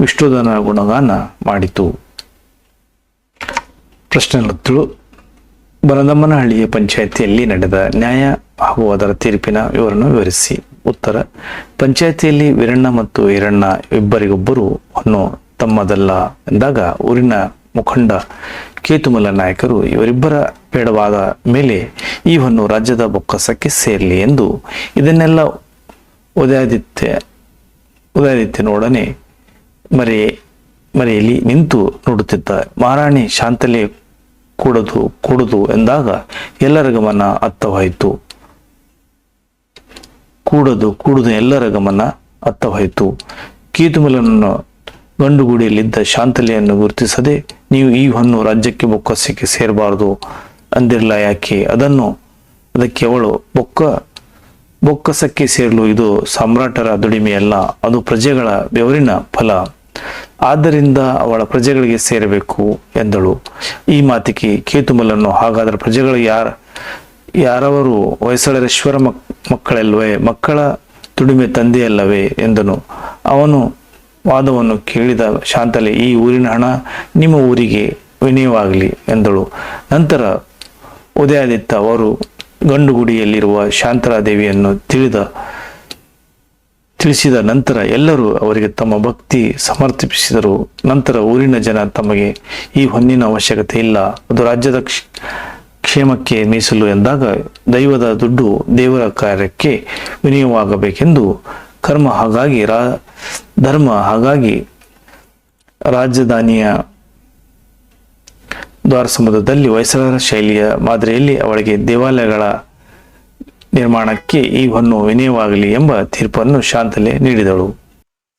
ವಿಷ್ಣುವರ್ಧನ ಗುಣಗಾನ ಮಾಡಿತು. ಪ್ರಶ್ನೆ 10. ಬನದಮ್ಮನಹಳ್ಳಿಯ ಪಂಚಾಯಿತಿಯಲ್ಲಿ ನಡೆದ ನ್ಯಾಯ ಹಾಗೂ ಅದರ ತೀರ್ಪಿನ ವಿವರವನ್ನು ವಿವರಿಸಿ. ಉತ್ತರ: ಪಂಚಾಯಿತಿಯಲ್ಲಿ ವೀರಣ್ಣ ಮತ್ತು ಈರಣ್ಣ ಇಬ್ಬರಿಗೊಬ್ಬರು ಹೊನ್ನು ತಮ್ಮದಲ್ಲ ಎಂದಾಗ ಊರಿನ ಮುಖಂಡ ಕೇತುಮಲ ನಾಯಕರು ಇವರಿಬ್ಬರ ಬೇಡವಾದ ಮೇಲೆ ಈ ಹೊನ್ನು ರಾಜ್ಯದ ಬೊಕ್ಕಸಕ್ಕೆ ಸೇರಲಿ ಎಂದು ಇದನ್ನೆಲ್ಲ ಉದಯಾದಿತ್ಯನೊಡನೆ ಮರೆಯಲ್ಲಿ ನಿಂತು ನೋಡುತ್ತಿದ್ದ ಮಹಾರಾಣಿ ಶಾಂತಲೆ ಕೂಡದು ಎಂದಾಗ ಎಲ್ಲರ ಗಮನ ಅತ್ತವಾಯಿತು. ಕೂಡುದು ಎಲ್ಲರ ಗಮನ ಅತ್ತವಾಯಿತು. ಕೇತುಮಲನನ್ನು ಗಂಡುಗುಡಿಯಲ್ಲಿದ್ದ ಶಾಂತಲೆಯನ್ನು ಗುರುತಿಸದೆ, ನೀವು ಈ ಹೊನ್ನು ರಾಜ್ಯಕ್ಕೆ ಬೊಕ್ಕಸಕ್ಕೆ ಸೇರಬಾರದು ಅಂದಿರಲ್ಲ ಯಾಕೆ? ಅದಕ್ಕೆ ಅವಳು ಬೊಕ್ಕಸಕ್ಕೆ ಸೇರಲು ಇದು ಸಾಮ್ರಾಟರ ದುಡಿಮೆಯಲ್ಲ, ಅದು ಪ್ರಜೆಗಳ ಬೆವರಿನ ಫಲ. ಆದ್ದರಿಂದ ಅವಳ ಪ್ರಜೆಗಳಿಗೆ ಸೇರಬೇಕು ಎಂದಳು. ಈ ಮಾತಿಗೆ ಕೇತುಮಲನು, ಹಾಗಾದರೆ ಪ್ರಜೆಗಳು ಯಾರವರು? ಹೊಯ್ಸಳರೇಶ್ವರ ಮಕ್ಕಳಲ್ವೇ? ಮಕ್ಕಳ ದುಡಿಮೆ ತಂದೆಯಲ್ಲವೇ ಎಂದನು. ಅವನು ವಾದವನ್ನು ಕೇಳಿದ ಶಾಂತಲೆ, ಈ ಊರಿನ ಹಣ ನಿಮ್ಮ ಊರಿಗೆ ವಿನಿಯೋಗವಾಗಲಿ ಎಂದಳು. ನಂತರ ಉದಯಾದಿತ್ಯ ಅವರು ಗಂಡುಗುಡಿಯಲ್ಲಿರುವ ಶಾಂತಲಾದೇವಿಯನ್ನು ತಿಳಿಸಿದ ನಂತರ ಎಲ್ಲರೂ ಅವರಿಗೆ ತಮ್ಮ ಭಕ್ತಿ ಸಮರ್ಪಿಸಿದರು. ನಂತರ ಊರಿನ ಜನ ತಮಗೆ ಈ ಹೊನ್ನಿನ ಅವಶ್ಯಕತೆ ಇಲ್ಲ, ಅದು ರಾಜ್ಯದ ಕ್ಷೇಮಕ್ಕೆ ಮೀಸಲು ಎಂದಾಗ ದೈವದ ದುಡ್ಡು ದೇವರ ಕಾರ್ಯಕ್ಕೆ ವಿನಿಯೋಗವಾಗಬೇಕೆಂದು ಧರ್ಮ ಹಾಗಾಗಿ ರಾಜಧಾನಿಯ ದ್ವಾರಸಮುದ್ರದಲ್ಲಿ ಹೊಯ್ಸಳರ ಶೈಲಿಯ ಮಾದರಿಯಲ್ಲಿ ಅವಳಿಗೆ ದೇವಾಲಯಗಳ ನಿರ್ಮಾಣಕ್ಕೆ ಈ ಹೊನ್ನು ವಿನಿಯೋಗವಾಗಲಿ ಎಂಬ ತೀರ್ಪನ್ನು ಶಾಂತಲೆ ನೀಡಿದಳು.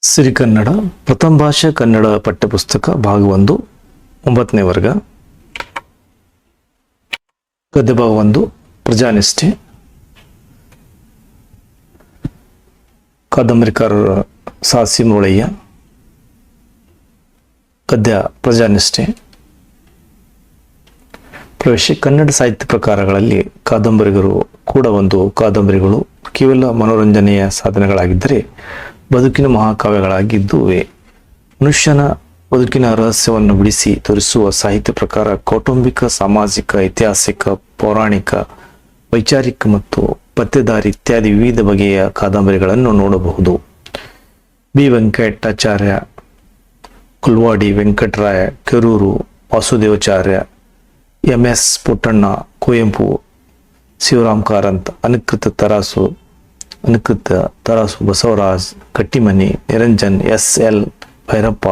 ಸಿರಿಕನ್ನಡ ಪ್ರಥಮ ಭಾಷೆ ಕನ್ನಡ ಪಠ್ಯಪುಸ್ತಕ ಭಾಗ 1 9ನೇ ವರ್ಗ. ಗದ್ಯ ಭಾಗ 1 ಪ್ರಜಾನಿಷ್ಠೆ. ಕಾದಂಬರಿಕಾರರ ಸಾಸಿ ಮುರಳಯ್ಯ. ಗದ್ಯ ಪ್ರಜಾನಿಷ್ಠೆ. ಪ್ರವೇಶ. ಕನ್ನಡ ಸಾಹಿತ್ಯ ಪ್ರಕಾರಗಳಲ್ಲಿ ಕಾದಂಬರಿಗಳು ಕೂಡ ಒಂದು ಕಾದಂಬರಿಗಳು ಕೇವಲ ಮನೋರಂಜನೆಯ ಸಾಧನಗಳಾಗಿದ್ದರೆ ಬದುಕಿನ ಮಹಾಕಾವ್ಯಗಳಾಗಿದ್ದುವೆ. ಮನುಷ್ಯನ ಬದುಕಿನ ರಹಸ್ಯವನ್ನು ಬಿಡಿಸಿ ತೋರಿಸುವ ಸಾಹಿತ್ಯ ಪ್ರಕಾರ ಕೌಟುಂಬಿಕ, ಸಾಮಾಜಿಕ, ಐತಿಹಾಸಿಕ, ಪೌರಾಣಿಕ, ವೈಚಾರಿಕ ಮತ್ತು ಪತ್ತೆದಾರಿ ಇತ್ಯಾದಿ ವಿವಿಧ ಬಗೆಯ ಕಾದಂಬರಿಗಳನ್ನು ನೋಡಬಹುದು. ಬಿ ವೆಂಕಟಾಚಾರ್ಯ, ಕುಲ್ವಾಡಿ ವೆಂಕಟರಾಯ, ಕೆರೂರು ವಾಸುದೇವಾಚಾರ್ಯ, MS ಪುಟ್ಟಣ್ಣ, ಕುವೆಂಪು, ಶಿವರಾಮ್ ಕಾರಂತ್, ಅನುಕೃತ Tarasu Basavaraj, Kattimani, Niranjan, SL Bhyrappa,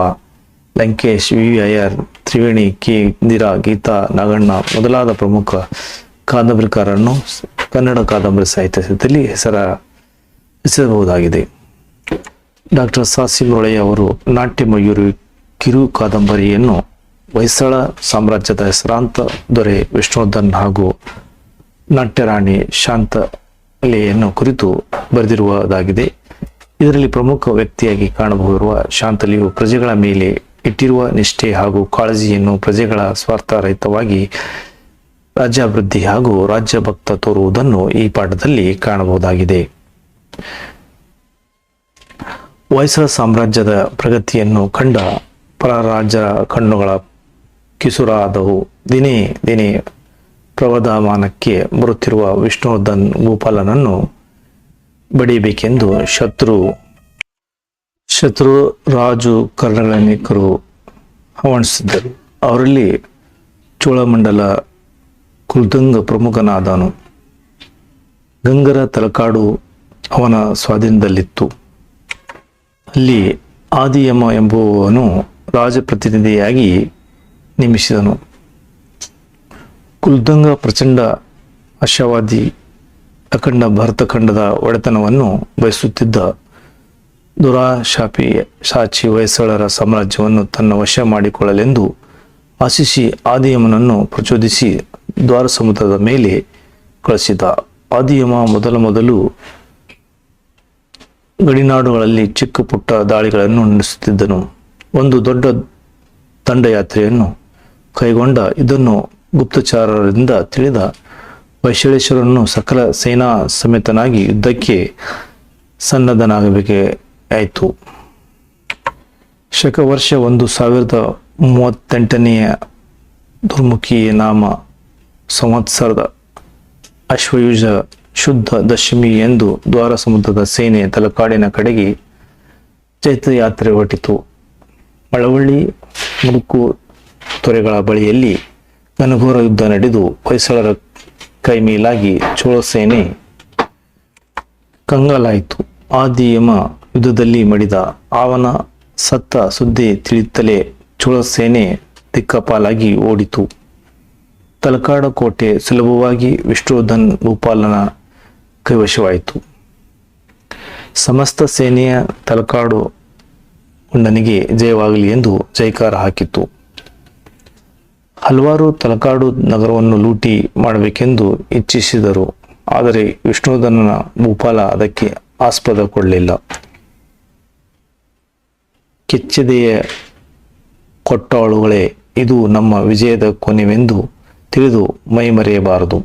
Lankesh, VV Iyer, Triveni, K Indira, Geetha Naganna ಮೊದಲಾದ ಪ್ರಮುಖ ಕಾದಂಬರಿಕಾರರನ್ನು ಕನ್ನಡ ಕಾದಂಬರಿ ಸಾಹಿತ್ಯದಲ್ಲಿ ಹೆಸರಬಹುದಾಗಿದೆ. ಡಾಕ್ಟರ್ ಸಾಸಿ ಮುರಳಯ್ಯ ಅವರು ನಾಟ್ಯಮಯೂರಿ ಕಿರು ಕಾದಂಬರಿಯನ್ನು ಹೊಯ್ಸಳ ಸಾಮ್ರಾಜ್ಯದ ಹೆಸರಾಂತ ದೊರೆ ವಿಷ್ಣುವರ್ಧನ್ ಹಾಗೂ ನಾಟ್ಯರಾಣಿ ಶಾಂತಲೆಯನ್ನು ಕುರಿತು ಬರೆದಿರುವುದಾಗಿದೆ. ಇದರಲ್ಲಿ ಪ್ರಮುಖ ವ್ಯಕ್ತಿಯಾಗಿ ಕಾಣಬಹುದಿರುವ ಶಾಂತಲೆಯು ಪ್ರಜೆಗಳ ಮೇಲೆ ಇಟ್ಟಿರುವ ನಿಷ್ಠೆ ಹಾಗೂ ಕಾಳಜಿಯನ್ನು ಪ್ರಜೆಗಳ ಸ್ವಾರ್ಥರಹಿತವಾಗಿ ರಾಜ್ಯಾಭಿವೃದ್ಧಿ ಹಾಗೂ ರಾಜ್ಯಭಕ್ತ ತೋರುವುದನ್ನು ಈ ಪಾಠದಲ್ಲಿ ಕಾಣಬಹುದಾಗಿದೆ. ಹೊಯ್ಸಳ ಸಾಮ್ರಾಜ್ಯದ ಪ್ರಗತಿಯನ್ನು ಕಂಡ ಪರರಾಜ್ಯರ ಕಣ್ಣುಗಳ ಕಿಸುರಾದವು. ದಿನೇ ಪ್ರವರ್ಧಮಾನಕ್ಕೆ ಬರುತ್ತಿರುವ ವಿಷ್ಣುವರ್ಧನ್ ಭೂಪಾಲನನ್ನು ಬಡಿಯಬೇಕೆಂದು ಶತ್ರು ರಾಜು ಕರ್ಣಗಳನೇಕರು ಹವಣಿಸಿದ್ದರು. ಅವರಲ್ಲಿ ಚೋಳಮಂಡಲ ಕುಲುತುಂಗ ಪ್ರಮುಖನಾದನು. ಗಂಗರ ತಲಕಾಡು ಅವನ ಸ್ವಾಧೀನದಲ್ಲಿತ್ತು. ಅಲ್ಲಿ ಆದಿಯಮ ಎಂಬುವನು ರಾಜಪ್ರತಿನಿಧಿಯಾಗಿ ನೇಮಿಸಿದನು. ಕುಲುತುಂಗ ಪ್ರಚಂಡ ಆಶಾವಾದಿ, ಅಖಂಡ ಭರತಖಂಡದ ಒಡೆತನವನ್ನು ಬಯಸುತ್ತಿದ್ದ. ದುರಾಶಾಪಿ ಹೊಯ್ಸಳರ ಸಾಮ್ರಾಜ್ಯವನ್ನು ತನ್ನ ವಶ ಮಾಡಿಕೊಳ್ಳಲೆಂದು ಆಶಿಸಿ ಆದಿಯಮನನ್ನು ಪ್ರಚೋದಿಸಿ ದ್ವಾರಸಮುದ್ರದ ಮೇಲೆ ಕಳಿಸಿದ. ಆದಿಯಮ ಮೊದಲು ಗಡಿನಾಡುಗಳಲ್ಲಿ ಚಿಕ್ಕ ಪುಟ್ಟ ದಾಳಿಗಳನ್ನು ನಡೆಸುತ್ತಿದ್ದನು. ಒಂದು ದೊಡ್ಡ ದಂಡಯಾತ್ರೆಯನ್ನು ಕೈಗೊಂಡ ಇದನ್ನು ಗುಪ್ತಚಾರರಿಂದ ತಿಳಿದ ವೈಶಾಲೇಶ್ವರನು ಸಕಲ ಸೇನಾ ಸಮೇತನಾಗಿ ಯುದ್ಧಕ್ಕೆ ಸನ್ನದ್ಧನಾಗಬೇಕಾಯಿತು. ಶಕವರ್ಷ 1038 ದುರ್ಮುಖಿ ನಾಮ ಸಂವತ್ಸರದ ಅಶ್ವಯುಜ ಶುದ್ಧ ದಶಮಿ ಎಂದು ದ್ವಾರ ಸಮುದ್ರದ ಸೇನೆ ತಲಕಾಡಿನ ಕಡೆಗೆ ಚೈತ್ರಯಾತ್ರೆ ಹೊರಟಿತು. ಮಳವಳ್ಳಿ ಮುಡುಕು ತೊರೆಗಳ ಬಳಿಯಲ್ಲಿ ಘನಘೋರ ಯುದ್ಧ ನಡೆದು ಹೊಯ್ಸಳರ ಕೈಮೇಲಾಗಿ ಚೋಳ ಸೇನೆ ಕಂಗಾಲಾಯಿತು. ಆದಿಯಮ ಯುದ್ಧದಲ್ಲಿ ಮಡಿದ ಅವನ ಸತ್ತ ಸುದ್ದಿ ತಿಳಿಯುತ್ತಲೇ ಚೋಳ ಸೇನೆ ದಿಕ್ಕಾಪಾಲಾಗಿ ಓಡಿತು. ತಲಕಾಡ ಕೋಟೆ ಸುಲಭವಾಗಿ ವಿಷ್ಣುವರ್ಧನ್ ಭೂಪಾಲನ ಕೈವಶವಾಯಿತು. ಸಮಸ್ತ ಸೇನೆಯ ತಲಕಾಡು ಉಂಡನಿಗೆ ಜಯವಾಗಲಿ ಎಂದು ಜೈಕಾರ ಹಾಕಿತು. ಹಲವಾರು ತಲಕಾಡು ನಗರವನ್ನು ಲೂಟಿ ಮಾಡಬೇಕೆಂದು ಇಚ್ಛಿಸಿದರು. ಆದರೆ ವಿಷ್ಣುವರ್ಧನನ ಭೂಪಾಲ ಅದಕ್ಕೆ ಆಸ್ಪದ ಕೊಡಲಿಲ್ಲ. ಕೆಚ್ಚೆದೆಯ ಕೊಟ್ಟಾಳುಗಳೇ, ಇದು ನಮ್ಮ ವಿಜಯದ ಕೊನೆವೆಂದು ತಿಳಿದು ಮೈಮರೆಯಬಾರದು.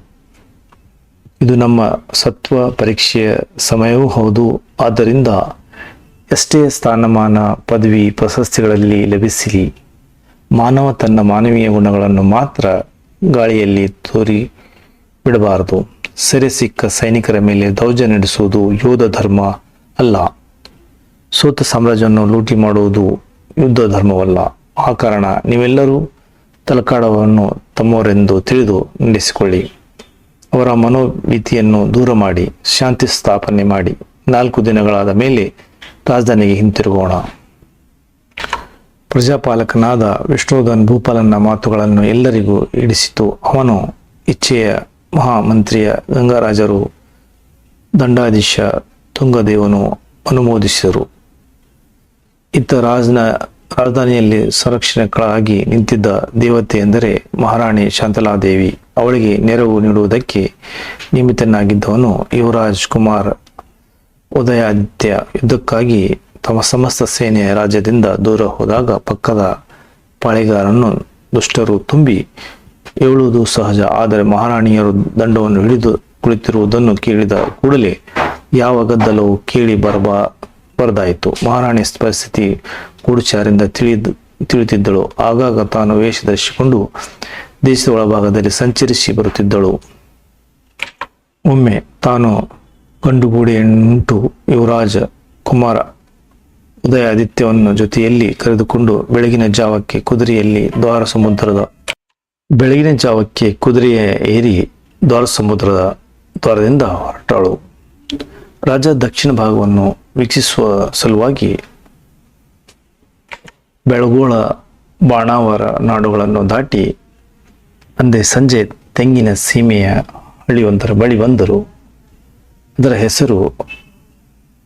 ಇದು ನಮ್ಮ ಸತ್ವ ಪರೀಕ್ಷೆಯ ಸಮಯವೂ ಹೌದು. ಆದ್ದರಿಂದ ಎಷ್ಟೇ ಸ್ಥಾನಮಾನ ಪದವಿ ಪ್ರಶಸ್ತಿಗಳಲ್ಲಿ ಲಭಿಸಲಿ, ಮಾನವ ತನ್ನ ಮಾನವೀಯ ಗುಣಗಳನ್ನು ಮಾತ್ರ ಗಾಳಿಯಲ್ಲಿ ತೋರಿ ಬಿಡಬಾರದು. ಸೆರೆ ಸಿಕ್ಕ ಸೈನಿಕರ ಮೇಲೆ ದೌರ್ಜನ್ಯ ನಡೆಸುವುದು ಯೋಧ ಧರ್ಮ ಅಲ್ಲ. ಸೋತ ಸಾಮ್ರಾಜ್ಯವನ್ನು ಲೂಟಿ ಮಾಡುವುದು ಯುದ್ಧ ಧರ್ಮವಲ್ಲ. ಆ ಕಾರಣ ನೀವೆಲ್ಲರೂ ತಲಕಾಡವನ್ನು ತಮ್ಮವರೆಂದು ತಿಳಿದು ನಡೆಸಿಕೊಳ್ಳಿ. ಅವರ ಮನೋಭೀತಿಯನ್ನು ದೂರ ಮಾಡಿ ಶಾಂತಿ ಸ್ಥಾಪನೆ ಮಾಡಿ 4 ದಿನಗಳಾದ ಮೇಲೆ ರಾಜಧಾನಿಗೆ ಹಿಂತಿರುಗೋಣ. ಪ್ರಜಾಪಾಲಕನಾದ ವಿಷ್ಣುವರ್ಧನ್ ಭೂಪಾಲನ ಮಾತುಗಳನ್ನು ಎಲ್ಲರಿಗೂ ಹಿಡಿಸಿತು. ಅವನು ಇಚ್ಛೆಯ ಮಹಾಮಂತ್ರಿಯ ಗಂಗಾರಾಜರು, ದಂಡಾಧೀಶ ತುಂಗದೇವನು ಅನುಮೋದಿಸಿದರು. ಇತ್ತ ರಾಜಧಾನಿಯಲ್ಲಿ ಸಂರಕ್ಷಣೆಗಳಾಗಿ ನಿಂತಿದ್ದ ದೇವತೆ ಎಂದರೆ ಮಹಾರಾಣಿ ಶಾಂತಲಾದೇವಿ. ಅವಳಿಗೆ ನೆರವು ನೀಡುವುದಕ್ಕೆ ನಿಮಿತ್ತನಾಗಿದ್ದವನು ಯುವರಾಜ್ ಕುಮಾರ್ ಉದಯಾದಿತ್ಯ. ಯುದ್ಧಕ್ಕಾಗಿ ತಮ್ಮ ಸಮಸ್ತ ಸೇನೆಯ ರಾಜ್ಯದಿಂದ ದೂರ ಹೋದಾಗ ಪಕ್ಕದ ಪಾಳೆಗಾರನ್ನು ದುಷ್ಟರು ತುಂಬಿ ಏಳುವುದು ಸಹಜ. ಆದರೆ ಮಹಾರಾಣಿಯರು ದಂಡವನ್ನು ಹಿಡಿದು ಕುಳಿತಿರುವುದನ್ನು ಕೇಳಿದ ಕೂಡಲೇ ಯಾವ ಗದ್ದಲವು ಕೇಳಿ ಬರದಾಯಿತು. ಮಹಾರಾಣಿ ಪರಿಸ್ಥಿತಿ ಗೂಢಚಾರಿಂದ ತಿಳಿಯುತ್ತಿದ್ದಳು. ಆಗಾಗ ತಾನು ವೇಷ ಧರಿಸಿಕೊಂಡು ದೇಶದ ಒಳಭಾಗದಲ್ಲಿ ಸಂಚರಿಸಿ ಬರುತ್ತಿದ್ದಳು. ಒಮ್ಮೆ ತಾನು ಗಂಡುಗೂಡೆಯುಂಟು ಯುವರಾಜ ಕುಮಾರ ಉದಯಾದಿತ್ಯವನ್ನು ಜೊತೆಯಲ್ಲಿ ಕರೆದುಕೊಂಡು ಬೆಳಗಿನ ಜಾವಕ್ಕೆ ಕುದುರೆಯ ಏರಿ ದ್ವಾರ ಸಮುದ್ರದ ದ್ವಾರದಿಂದ ಹೊರಟಾಳು. ರಾಜ ದಕ್ಷಿಣ ಭಾಗವನ್ನು ವೀಕ್ಷಿಸುವ ಸಲುವಾಗಿ ಬೆಳಗೋಳ ಬಾಣಾವರ ನಾಡುಗಳನ್ನು ದಾಟಿ ಅಂದೇ ಸಂಜೆ ತೆಂಗಿನ ಸೀಮೆಯ ಹಳ್ಳಿಯೊಂದರ ಬಳಿ ಬಂದರು. ಅದರ ಹೆಸರು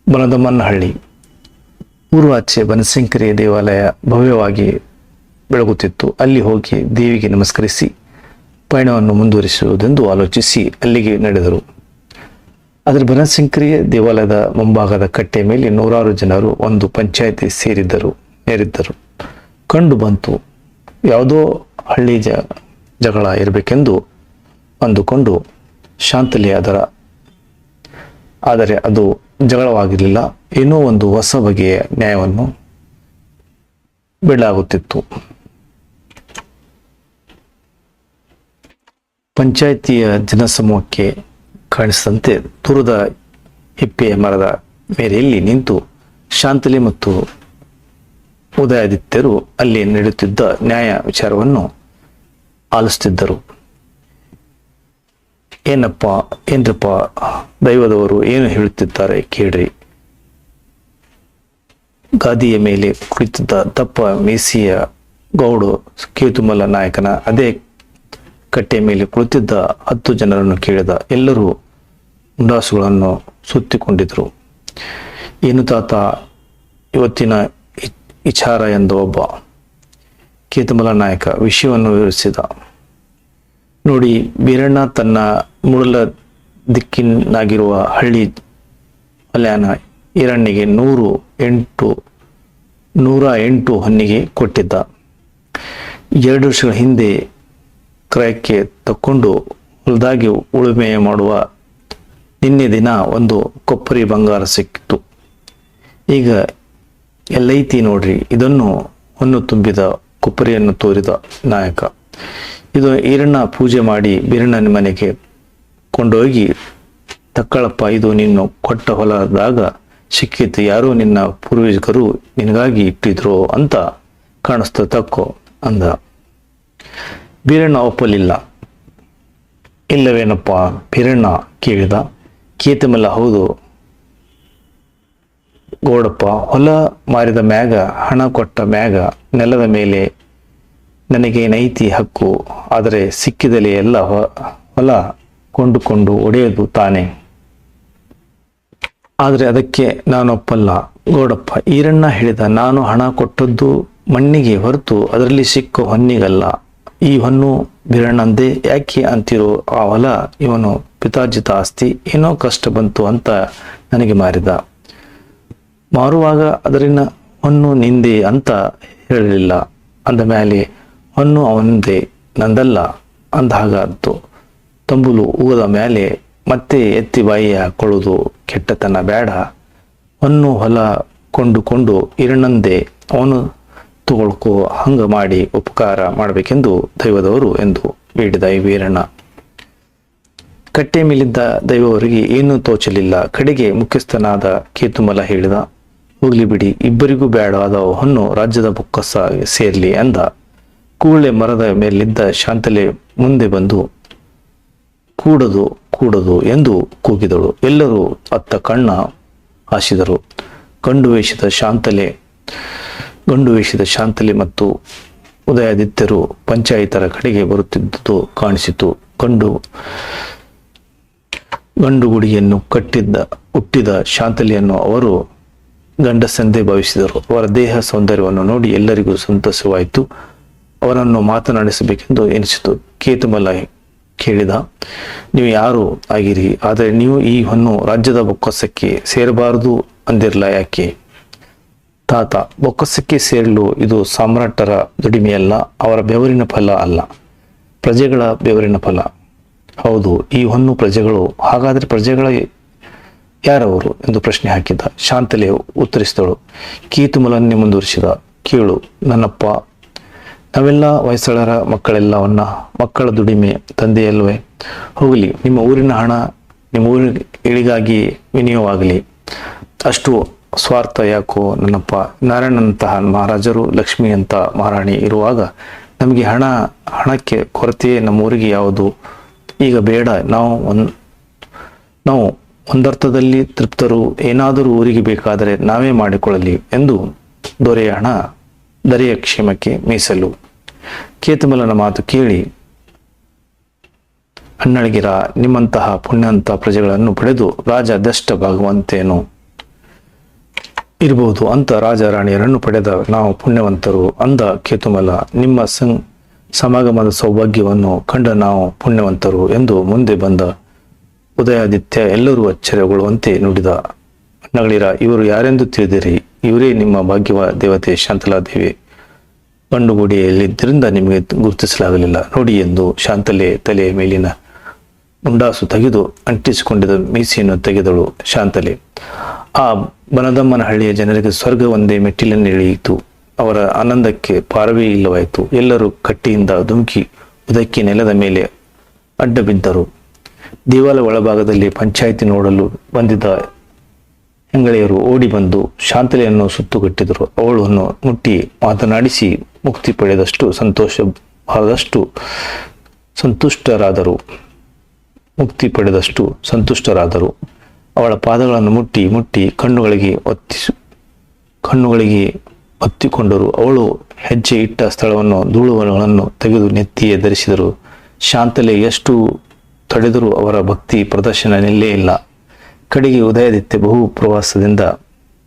ಬನದಮ್ಮನಹಳ್ಳಿ. ಪೂರ್ವಾಚೆ ಬನಶಂಕರಿಯ ದೇವಾಲಯ ಭವ್ಯವಾಗಿ ಬೆಳಗುತ್ತಿತ್ತು. ಅಲ್ಲಿ ಹೋಗಿ ದೇವಿಗೆ ನಮಸ್ಕರಿಸಿ ಪಯಣವನ್ನು ಮುಂದುವರಿಸುವುದೆಂದು ಆಲೋಚಿಸಿ ಅಲ್ಲಿಗೆ ನಡೆದರು. ಅದರ ಬನಶಂಕರಿಯ ದೇವಾಲಯದ ಮುಂಭಾಗದ ಕಟ್ಟೆ ಮೇಲೆ 100 ಜನರು ಒಂದು ಪಂಚಾಯಿತಿ ಸೇರಿದ್ದರು. ಕಂಡು ಬಂತು. ಯಾವುದೋ ಹಳ್ಳಿ ಜಗಳ ಇರಬೇಕೆಂದು ಅಂದುಕೊಂಡು ಶಾಂತಲಿ ಆದರೆ ಅದು ಜಗಳವಾಗಿರಲಿಲ್ಲ. ಏನೋ ಒಂದು ಹೊಸ ಬಗೆಯ ನ್ಯಾಯವನ್ನು ಬಿಡಲಾಗುತ್ತಿತ್ತು. ಪಂಚಾಯಿತಿಯ ಜನಸಮೂಹಕ್ಕೆ ಕಾಣಿಸಿದಂತೆ ದೂರದ ಹಿಪ್ಪೆಯ ಮರದ ಮೇರೆಯಲ್ಲಿ ನಿಂತು ಶಾಂತಲಿ ಮತ್ತು ಉದಯಾದಿತ್ಯರು ಅಲ್ಲಿ ನಡೆಯುತ್ತಿದ್ದ ನ್ಯಾಯ ವಿಚಾರವನ್ನು ಆಲಿಸುತ್ತಿದ್ದರು. ಏನ್ರಪ್ಪ ದೈವದವರು ಏನು ಹೇಳುತ್ತಿದ್ದಾರೆ ಕೇಳ್ರಿ. ಗಾದಿಯ ಮೇಲೆ ಕುಳಿತಿದ್ದ ದಪ್ಪ ಮೀಸಿಯ ಗೌಡು ಕೇತುಮಲ್ಲ ನಾಯಕನ ಅದೇ ಕಟ್ಟೆಯ ಮೇಲೆ ಕುಳಿತಿದ್ದ 10 ಜನರನ್ನು ಕೇಳಿದ. ಎಲ್ಲರೂ ಮುಂಡಾಸುಗಳನ್ನು ಸುತ್ತಿಕೊಂಡಿದ್ರು. ಏನು ತಾತ ಇವತ್ತಿನ ವಿಚಾರ ಎಂದ ಒಬ್ಬ. ಕೇತುಮಲ್ಲ ನಾಯಕ ವಿಷಯವನ್ನು ವಿವರಿಸಿದ. ನೋಡಿ, ಬೀರಣ್ಣ ತನ್ನ ಮೂಡಲ ದಿಕ್ಕಿನಾಗಿರುವ ಹಳ್ಳಿ ಅಲ್ಯಾನ ಈರಣ್ಣಿಗೆ 108 ಹೊನ್ನಿಗೆ ಕೊಟ್ಟಿದ್ದ. 2 ವರ್ಷಗಳ ಹಿಂದೆ ಕ್ರಯಕ್ಕೆ ತಕ್ಕೊಂಡು ಹೊಲದಾಗಿ ಉಳುಮೆ ಮಾಡುವ ನಿನ್ನೆ ದಿನ ಒಂದು ಕೊಪ್ಪರಿ ಬಂಗಾರ ಸಿಕ್ಕಿತು. ಈಗ ಎಲ್ಲೈತಿ ನೋಡ್ರಿ, ಇದನ್ನು ಹೊನ್ನು ತುಂಬಿದ ಕೊಪ್ಪರಿಯನ್ನು ತೋರಿದ ನಾಯಕ. ಇದು ಈರಣ್ಣ ಪೂಜೆ ಮಾಡಿ ಬೀರಣ್ಣನ ಮನೆಗೆ ಕೊಂಡೋಗಿ, ತಕ್ಕಳಪ್ಪ, ಇದು ನಿನ್ನ ಕೊಟ್ಟ ಹೊಲದಾಗ ಸಿಕ್ಕಿತು, ಯಾರೋ ನಿನ್ನ ಪೂರ್ವಜರು ನಿನಗಾಗಿ ಇಟ್ಟಿದ್ರು ಅಂತ ಕಾಣಿಸ್ತ, ತಕ್ಕೋ ಅಂದ. ಬೀರಣ್ಣ ಒಪ್ಪಲಿಲ್ಲ. ಇಲ್ಲವೇನಪ್ಪ ಬೀರಣ್ಣ ಕೇಳಿದ. ಕೇತಮಲ್ಲ, ಹೌದು ಗೌಡಪ್ಪ, ಹೊಲ ಮಾರಿದ ಮ್ಯಾಗ, ಹಣ ಕೊಟ್ಟ ಮ್ಯಾಗ ನೆಲದ ಮೇಲೆ ನನಗೇನೈತಿ ಹಕ್ಕು, ಆದರೆ ಸಿಕ್ಕಿದಲ್ಲಿ ಎಲ್ಲ ಹೊಲ ಕೊಂಡುಕೊಂಡು ಒಡೆಯೋದು ತಾನೆ. ಆದರೆ ಅದಕ್ಕೆ ನಾನೊಪ್ಪಲ್ಲ ಗೌಡಪ್ಪ. ಈರಣ್ಣ ಹೇಳಿದ, ನಾನು ಹಣ ಕೊಟ್ಟದ್ದು ಮಣ್ಣಿಗೆ ಹೊರತು ಅದರಲ್ಲಿ ಸಿಕ್ಕ ಹೊನ್ನಿಗಲ್ಲ. ಈ ಹೊನ್ನು ಬೀರಣ್ಣಂದೇ, ಯಾಕೆ ಅಂತಿರೋ? ಆ ಹೊಲ ಇವನು ಪಿತಾರ್ಜಿತ ಆಸ್ತಿ, ಏನೋ ಕಷ್ಟ ಬಂತು ಅಂತ ನನಗೆ ಮಾರಿದ. ಮಾರುವಾಗ ಅದರಿನ ಹೊನ್ನು ನಿಂದೆ ಅಂತ ಹೇಳಲಿಲ್ಲ. ಅಂದ ಮೇಲೆ ಹೊನ್ನು ಅವನದೇ, ನಂದಲ್ಲ ಅಂದ ಹಾಗಾದ್ದು. ತಂಬುಲು ಊದ ಮೇಲೆ ಮತ್ತೆ ಎತ್ತಿ ಬಾಯಿ ಹಾಕೊಳ್ಳುವುದು ಕೆಟ್ಟತನ ಬೇಡ. ಹೊನ್ನು ಹೊಲ ಕೊಂಡುಕೊಂಡು ಈರಣ್ಣಂದೇ, ಅವನು ತಗೊಳ್ಕೋ, ಹಂಗ ಮಾಡಿ ಉಪಕಾರ ಮಾಡಬೇಕೆಂದು ದೈವದವರು ಎಂದು ಬೇಡಿದ ಈ ವೀರಣ್ಣ. ಕಟ್ಟೆ ಮೇಲಿದ್ದ ದೈವವರಿಗೆ ಏನೂ ತೋಚಲಿಲ್ಲ. ಕಡೆಗೆ ಮುಖ್ಯಸ್ಥನಾದ ಕೇತುಮಲ ಹೇಳಿದ, ಹೋಗ್ಲಿ ಬಿಡಿ, ಇಬ್ಬರಿಗೂ ಬೇಡವಾದ ಹೊನ್ನು ರಾಜ್ಯದ ಬೊಕ್ಕಸ ಸೇರ್ಲಿ ಅಂದ. ಕೂಳೆ ಮರದ ಮೇಲಿದ್ದ ಶಾಂತಲೆ ಮುಂದೆ ಬಂದು ಕೂಡದು ಕೂಡದು ಎಂದು ಕೂಗಿದಳು. ಎಲ್ಲರೂ ಅತ್ತ ಕಣ್ಣ ಹಾಸಿದರು. ಗಂಡು ವೇಷದ ಶಾಂತಲೆ ಮತ್ತು ಉದಯಾದಿತ್ಯರು ಪಂಚಾಯಿತರ ಕಡೆಗೆ ಬರುತ್ತಿದ್ದುದು ಕಾಣಿಸಿತು. ಗಂಡು ಗುಡಿಯನ್ನು ಹುಟ್ಟಿದ ಶಾಂತಲೆಯನ್ನು ಅವರು ಗಂಡಸಂದೇ ಭಾವಿಸಿದರು. ಅವರ ದೇಹ ಸೌಂದರ್ಯವನ್ನು ನೋಡಿ ಎಲ್ಲರಿಗೂ ಸಂತೋಷವಾಯಿತು. ಅವರನ್ನು ಮಾತನಾಡಿಸಬೇಕೆಂದು ಎನಿಸಿತು. ಕೇತುಮಲ ಕೇಳಿದ, ನೀವು ಯಾರು ಆಗಿರಿ, ಆದರೆ ನೀವು ಈ ಹೊನ್ನು ರಾಜ್ಯದ ಬೊಕ್ಕಸಕ್ಕೆ ಸೇರಬಾರದು ಅಂದಿರಲ್ಲ, ಯಾಕೆ? ತಾತ, ಬೊಕ್ಕಸಕ್ಕೆ ಸೇರಲು ಇದು ಸಾಮ್ರಾಟರ ದುಡಿಮೆಯಲ್ಲ, ಅವರ ಬೆವರಿನ ಫಲ ಅಲ್ಲ, ಪ್ರಜೆಗಳ ಬೆವರಿನ ಫಲ. ಹೌದು, ಈ ಹೊನ್ನು ಪ್ರಜೆಗಳು. ಹಾಗಾದರೆ ಪ್ರಜೆಗಳ ಯಾರವರು ಎಂದು ಪ್ರಶ್ನೆ ಹಾಕಿದ. ಶಾಂತಲೆ ಉತ್ತರಿಸಿದಳು. ಕೇತುಮಲನ್ನೇ ಮುಂದುವರಿಸಿದ, ಕೇಳು ನನ್ನಪ್ಪ, ನಾವೆಲ್ಲ ಹೊಯ್ಸಳರ ಮಕ್ಕಳೆಲ್ಲವನ್ನ, ಮಕ್ಕಳ ದುಡಿಮೆ ತಂದೆಯಲ್ವೇ? ಹೋಗಲಿ, ನಿಮ್ಮ ಊರಿನ ಹಣ ನಿಮ್ಮ ಊರಿಗಾಗಿ ವಿನಿಯೋಗವಾಗಲಿ. ಅಷ್ಟು ಸ್ವಾರ್ಥ ಯಾಕೋ ನನ್ನಪ್ಪ? ನಾರಾಯಣನಂತಹ ಮಹಾರಾಜರು, ಲಕ್ಷ್ಮಿಯಂತ ಮಹಾರಾಣಿ ಇರುವಾಗ ನಮಗೆ ಹಣಕ್ಕೆ ಕೊರತೆಯೇ ನಮ್ಮೂರಿಗೆ ಯಾವುದು? ಈಗ ಬೇಡ, ನಾವು ಒಂದರ್ಥದಲ್ಲಿ ತೃಪ್ತರು. ಏನಾದರೂ ಊರಿಗೆ ಬೇಕಾದರೆ ನಾವೇ ಮಾಡಿಕೊಳ್ಳಲಿ ಎಂದು ದೊರೆಯ ಕ್ಷೇಮಕ್ಕೆ ಮೀಸಲು. ಕೇತುಮಲನ ಮಾತು ಕೇಳಿ ಅಣ್ಣಳಗಿರ, ನಿಮ್ಮಂತಹ ಪುಣ್ಯಂತ ಪ್ರಜೆಗಳನ್ನು ಪಡೆದು ರಾಜ ದಷ್ಟ ಭಾಗವಂತೇನು ಇರಬಹುದು ಅಂತ ರಾಜಾರಾಣಿಯರನ್ನು ಪಡೆದ ನಾವು ಪುಣ್ಯವಂತರು ಅಂದ ಕೇತುಮಲ. ನಿಮ್ಮ ಸಮಾಗಮದ ಸೌಭಾಗ್ಯವನ್ನು ಕಂಡ ನಾವು ಪುಣ್ಯವಂತರು ಎಂದು ಮುಂದೆ ಬಂದ ಉದಯಾದಿತ್ಯ ಎಲ್ಲರೂ ಅಚ್ಚರಿಗೊಳ್ಳುವಂತೆ ನುಡಿದ. ಅಣ್ಣಗಳಿರ, ಇವರು ಯಾರೆಂದು ತಿಳಿದಿರಿ? ಇವರೇ ನಿಮ್ಮ ಭಾಗ್ಯವ ದೇವತೆ ಶಾಂತಲಾದೇವಿ. ಗಂಡುಗುಡಿಯಲ್ಲಿದ್ದರಿಂದ ನಿಮಗೆ ಗುರುತಿಸಲಾಗಲಿಲ್ಲ ನೋಡಿ ಎಂದು ಶಾಂತಲೆ ತಲೆಯ ಮೇಲಿನ ಮುಂಡಾಸು ತೆಗೆದು ಅಂಟಿಸಿಕೊಂಡಿದ್ದ ಮೀಸೆಯನ್ನು ತೆಗೆದಳು ಶಾಂತಲೆ. ಆ ಬನದಮ್ಮನ ಹಳ್ಳಿಯ ಜನರಿಗೆ ಸ್ವರ್ಗ ಒಂದೇ ಮೆಟ್ಟಿಲನ್ನಿಳಿಯಿತು. ಅವರ ಆನಂದಕ್ಕೆ ಪಾರವೇ ಇಲ್ಲವಾಯಿತು. ಎಲ್ಲರೂ ಕಟ್ಟಿಯಿಂದ ಧುಮುಕಿ ಉದಕ್ಕಿ ನೆಲದ ಮೇಲೆ ಅಡ್ಡ ಬಿದ್ದರು. ದೇವಾಲಯ ಒಳಭಾಗದಲ್ಲಿ ಪಂಚಾಯಿತಿ ನೋಡಲು ಬಂದಿದ್ದ ಹೆಂಗಳೆಯರು ಓಡಿ ಬಂದು ಶಾಂತಲೆಯನ್ನು ಸುತ್ತುಗಟ್ಟಿದರು. ಅವಳನ್ನು ಮುಟ್ಟಿ ಮಾತನಾಡಿಸಿ ಮುಕ್ತಿ ಪಡೆದಷ್ಟು ಸಂತುಷ್ಟರಾದರು. ಅವಳ ಪಾದಗಳನ್ನು ಮುಟ್ಟಿ ಕಣ್ಣುಗಳಿಗೆ ಒತ್ತಿಕೊಂಡರು. ಅವಳು ಹೆಜ್ಜೆ ಇಟ್ಟ ಸ್ಥಳವನ್ನು ಧೂಳುಗಳನ್ನು ತೆಗೆದು ನೆತ್ತಿಯೇ ಧರಿಸಿದರು. ಶಾಂತಲೆ ಎಷ್ಟು ತಡೆದರೂ ಅವರ ಭಕ್ತಿ ಪ್ರದರ್ಶನ ನಿಲ್ಲೇ ಇಲ್ಲ. ಕಡೆಗೆ ಉದಯಾದಿತ್ಯ ಬಹು ಪ್ರವಾಸದಿಂದ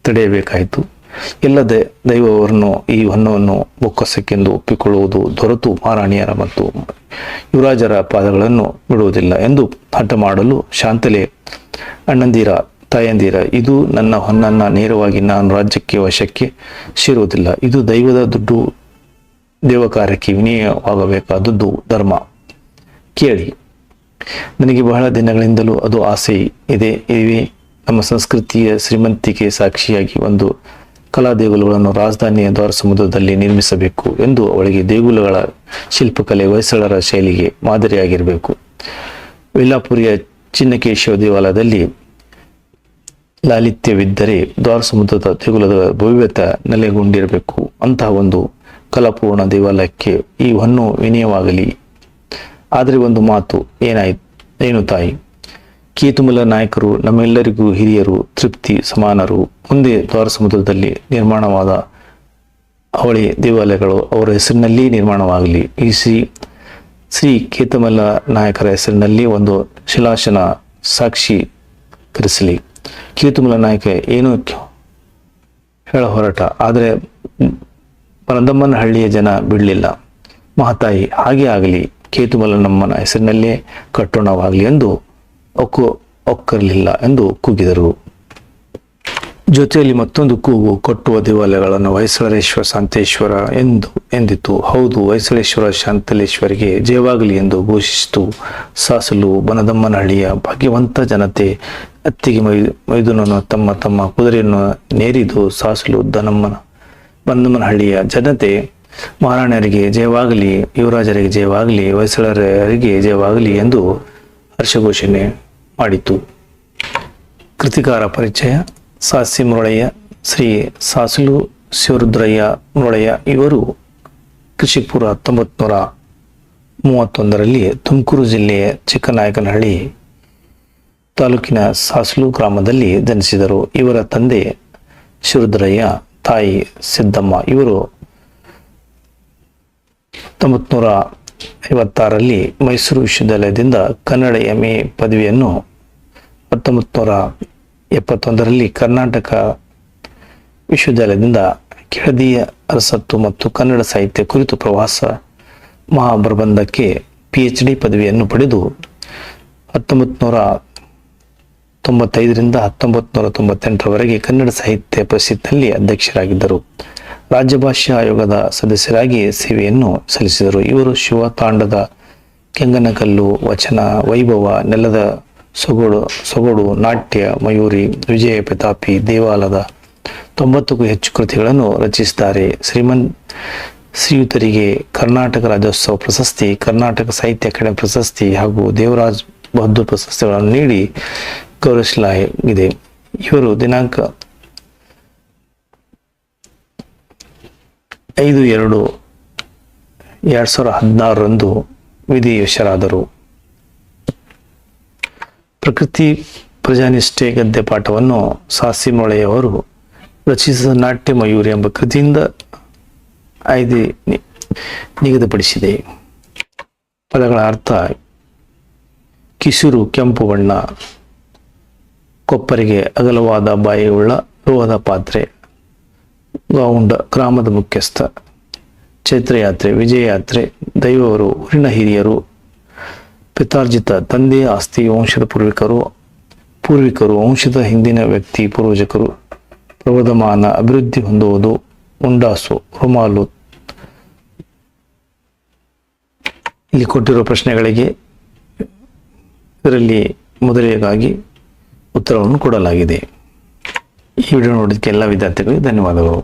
ತಡೆಯಬೇಕಾಯಿತು. ಎಲ್ಲ ದೈವವರನ್ನು ಈ ಹೊನ್ನವನ್ನು ಬೊಕ್ಕಸಕ್ಕೆಂದು ಒಪ್ಪಿಕೊಳ್ಳುವುದು ದೊರೆತು ಮಹಾರಾಣಿಯರ ಮತ್ತು ಯುವರಾಜರ ಪಾದಗಳನ್ನು ಬಿಡುವುದಿಲ್ಲ ಎಂದು ಹಠ ಮಾಡಲು ಶಾಂತಲೆ, ಅಣ್ಣಂದಿರ, ತಾಯಂದಿರ, ಇದು ನನ್ನ ಹೊನ್ನನ್ನ ನೇರವಾಗಿ ನಾನು ರಾಜ್ಯಕ್ಕೆ ವಶಕ್ಕೆ ಸೇರುವುದಿಲ್ಲ. ಇದು ದೈವದ ದುಡ್ಡು. ದೇವಕಾರ್ಯಕ್ಕೆ ವಿನಯವಾಗಬೇಕಾದದ್ದು ಧರ್ಮ. ಕೇಳಿ, ನನಗೆ ಬಹಳ ದಿನಗಳಿಂದಲೂ ಅದು ಆಸೆ ಇವೆ. ನಮ್ಮ ಸಂಸ್ಕೃತಿಯ ಶ್ರೀಮಂತಿಕೆ ಸಾಕ್ಷಿಯಾಗಿ ಒಂದು ಕಲಾ ದೇಗುಲಗಳನ್ನು ರಾಜಧಾನಿಯ ದ್ವಾರ ಸಮುದ್ರದಲ್ಲಿ ನಿರ್ಮಿಸಬೇಕು ಎಂದು. ಅವಳಿಗೆ ದೇಗುಲಗಳ ಶಿಲ್ಪಕಲೆ ಹೊಯ್ಸಳರ ಶೈಲಿಗೆ ಮಾದರಿಯಾಗಿರಬೇಕು. ವಿಲ್ಲಾಪುರಿಯ ಚಿನ್ನಕೇಶವ ದೇವಾಲಯದಲ್ಲಿ ಲಾಲಿತ್ಯವಿದ್ದರೆ ದ್ವಾರ ಸಮುದ್ರದ ದೇಗುಲದ ಭವ್ಯತೆ ನೆಲೆಗೊಂಡಿರಬೇಕು. ಅಂತಹ ಒಂದು ಕಲಾಪೂರ್ಣ ದೇವಾಲಯಕ್ಕೆ ಈ ಹೊನ್ನು ವಿನಯವಾಗಲಿ. ಆದರೆ ಒಂದು ಮಾತು, ಏನು ತಾಯಿ? ಕೇತುಮಲ ನಾಯಕರು ನಮ್ಮೆಲ್ಲರಿಗೂ ಹಿರಿಯರು, ತೃಪ್ತಿ ಸಮಾನರು. ಮುಂದೆ ದ್ವಾರ ಸಮುದ್ರದಲ್ಲಿ ನಿರ್ಮಾಣವಾದ ಅವಳಿ ದೇವಾಲಯಗಳು ಅವರ ಹೆಸರಿನಲ್ಲಿ ನಿರ್ಮಾಣವಾಗಲಿ. ಈ ಶ್ರೀ ಕೇತಮಲ್ಲ ನಾಯಕರ ಹೆಸರಿನಲ್ಲಿ ಒಂದು ಶಿಲಾಶನ ಸಾಕ್ಷೀಕರಿಸಲಿ. ಕೇತುಮಲ ನಾಯಕ ಏನು ಹೇಳ ಹೊರಟ, ಆದರೆ ಬನದಮ್ಮನಹಳ್ಳಿಯ ಜನ ಬಿಡಲಿಲ್ಲ. ಮಹಾತಾಯಿ, ಹಾಗೆ ಆಗಲಿ, ಕೇತುಮಲ ನಮ್ಮನ ಹೆಸರಿನಲ್ಲೇ ಕಟ್ಟೋಣವಾಗಲಿ ಎಂದು ಒಕ್ಕರಲಿಲ್ಲ ಎಂದು ಕೂಗಿದರು. ಜೊತೆಯಲ್ಲಿ ಮತ್ತೊಂದು ಕೂಗು, ಕಟ್ಟುವ ದೇವಾಲಯಗಳನ್ನು ಹೊಯ್ಸಳೇಶ್ವರ ಶಾಂತೇಶ್ವರ ಎಂದಿತು. ಹೌದು, ಹೊಯ್ಸಳೇಶ್ವರ ಶಾಂತಲೇಶ್ವರಿಗೆ ಜಯವಾಗಲಿ ಎಂದು ಘೋಷಿಸಿತು. ಸಾಸಲು ಬನದಮ್ಮನಹಳ್ಳಿಯ ಭಾಗ್ಯವಂತ ಜನತೆ ಅತ್ತಿಗೆ ಮೈದುನನ್ನು ತಮ್ಮ ತಮ್ಮ ಕುದುರೆಯನ್ನು ನೇರಿದು ಸಾಸಲು ಬನದಮ್ಮನಹಳ್ಳಿಯ ಜನತೆ ಮಹಾರಾಣಿಯರಿಗೆ ಜಯವಾಗಲಿ, ಯುವರಾಜರಿಗೆ ಜಯವಾಗಲಿ, ಹೊಯ್ಸಳರಿಗೆ ಜಯವಾಗಲಿ ಎಂದು ಹರ್ಷಘೋಷಣೆ ಮಾಡಿತು. ಕೃತಿಕಾರ ಪರಿಚಯ. ಸಾಸಿ ಮುರಳಯ್ಯ, ಶ್ರೀ ಸಾಸಲು ಶಿವರುದ್ರಯ್ಯ ಮುರಳಯ್ಯ ಇವರು ಕ್ರಿಶಿಪುರ 1931ರಲ್ಲಿ ತುಮಕೂರು ಜಿಲ್ಲೆಯ ಚಿಕ್ಕನಾಯಕನಹಳ್ಳಿ ತಾಲೂಕಿನ ಸಾಸಲು ಗ್ರಾಮದಲ್ಲಿ ಜನಿಸಿದರು. ಇವರ ತಂದೆ ಶಿವರುದ್ರಯ್ಯ, ತಾಯಿ ಸಿದ್ದಮ್ಮ. ಇವರು 1956ರಲ್ಲಿ ಮೈಸೂರು ವಿಶ್ವವಿದ್ಯಾಲಯದಿಂದ ಕನ್ನಡ MA ಪದವಿಯನ್ನು, 1971ರಲ್ಲಿ ಕರ್ನಾಟಕ ವಿಶ್ವವಿದ್ಯಾಲಯದಿಂದ ಕೆಳದಿಯ ಅರಸತ್ತು ಮತ್ತು ಕನ್ನಡ ಸಾಹಿತ್ಯ ಕುರಿತು ಪ್ರವಾಸ ಮಹಾಪ್ರಬಂಧಕ್ಕೆ PhD ಪದವಿಯನ್ನು ಪಡೆದು 1995ರಿಂದ 1998ರವರೆಗೆ ಕನ್ನಡ ಸಾಹಿತ್ಯ ಪರಿಷತ್ನಲ್ಲಿ ಅಧ್ಯಕ್ಷರಾಗಿದ್ದರು. ರಾಜ್ಯ ಭಾಷಾ ಆಯೋಗದ ಸದಸ್ಯರಾಗಿ ಸೇವೆಯನ್ನು ಸಲ್ಲಿಸಿದರು. ಇವರು ಶಿವತಾಂಡದ ಕೆಂಗನಕಲ್ಲು, ವಚನ ವೈಭವ, ನೆಲದ ಸೊಗಡು, ನಾಟ್ಯ ಮಯೂರಿ, ವಿಜಯ ಪ್ರತಾಪಿ, ದೇವಾಲಯದ 90ಕ್ಕೂ ಹೆಚ್ಚು ಕೃತಿಗಳನ್ನು ರಚಿಸಿದ್ದಾರೆ. ಶ್ರೀಯುತರಿಗೆ ಕರ್ನಾಟಕ ರಾಜ್ಯೋತ್ಸವ ಪ್ರಶಸ್ತಿ, ಕರ್ನಾಟಕ ಸಾಹಿತ್ಯ ಅಕಾಡೆಮಿ ಪ್ರಶಸ್ತಿ ಹಾಗೂ ದೇವರಾಜ್ ಬಹದ್ದೂರ್ ಪ್ರಶಸ್ತಿಗಳನ್ನು ನೀಡಿ ಗೌರವಿಸಲಾಗಿದೆ. ಇವರು ದಿನಾಂಕ 5/2/2016ರಂದು ವಿಧಿವಶರಾದರು. ಪ್ರಕೃತಿ ಪ್ರಜಾನಿಷ್ಠೆ ಗದ್ಯ ಪಾಠವನ್ನು ಸಾಸಿ ಮೊಳೆಯವರು ರಚಿಸಿದ ನಾಟ್ಯ ಮಯೂರಿ ಎಂಬ ಕೃತಿಯಿಂದ ಆಯ್ದು ನಿಗದಿಪಡಿಸಿದೆ. ಪದಗಳ ಅರ್ಥ: ಕಿಸುರು ಕೆಂಪು ಬಣ್ಣ, ಕೊಪ್ಪರಿಗೆ ಅಗಲವಾದ ಬಾಯಿಯುಳ್ಳ ಲೋಹದ ಪಾತ್ರೆ, ಗೌಂಡ ಗ್ರಾಮದ ಮುಖ್ಯಸ್ಥ, ಚೈತ್ರಯಾತ್ರೆ, ವಿಜಯಯಾತ್ರೆ, ದೈವವರು, ಊರಿನ ಹಿರಿಯರು, ಪಿತಾರ್ಜಿತ ತಂದೆ, ಆಸ್ತಿ, ವಂಶದ ಪೂರ್ವಿಕರು, ವಂಶದ ಹಿಂದಿನ ವ್ಯಕ್ತಿ, ಪೂರ್ವಜಕರು, ಪ್ರವರ್ಧಮಾನ, ಅಭಿವೃದ್ಧಿ ಹೊಂದುವುದು, ಉಂಡಾಸು, ರುಮಾಲು. ಇಲ್ಲಿ ಕೊಟ್ಟಿರುವ ಪ್ರಶ್ನೆಗಳಿಗೆ ಇದರಲ್ಲಿ ಮೊದಲಿಗಾಗಿ ಉತ್ತರವನ್ನು ಕೊಡಲಾಗಿದೆ. ಈ ವಿಡಿಯೋ ನೋಡಿದ್ದಕ್ಕೆ ಎಲ್ಲ ವಿದ್ಯಾರ್ಥಿಗಳಿಗೆ ಧನ್ಯವಾದಗಳು.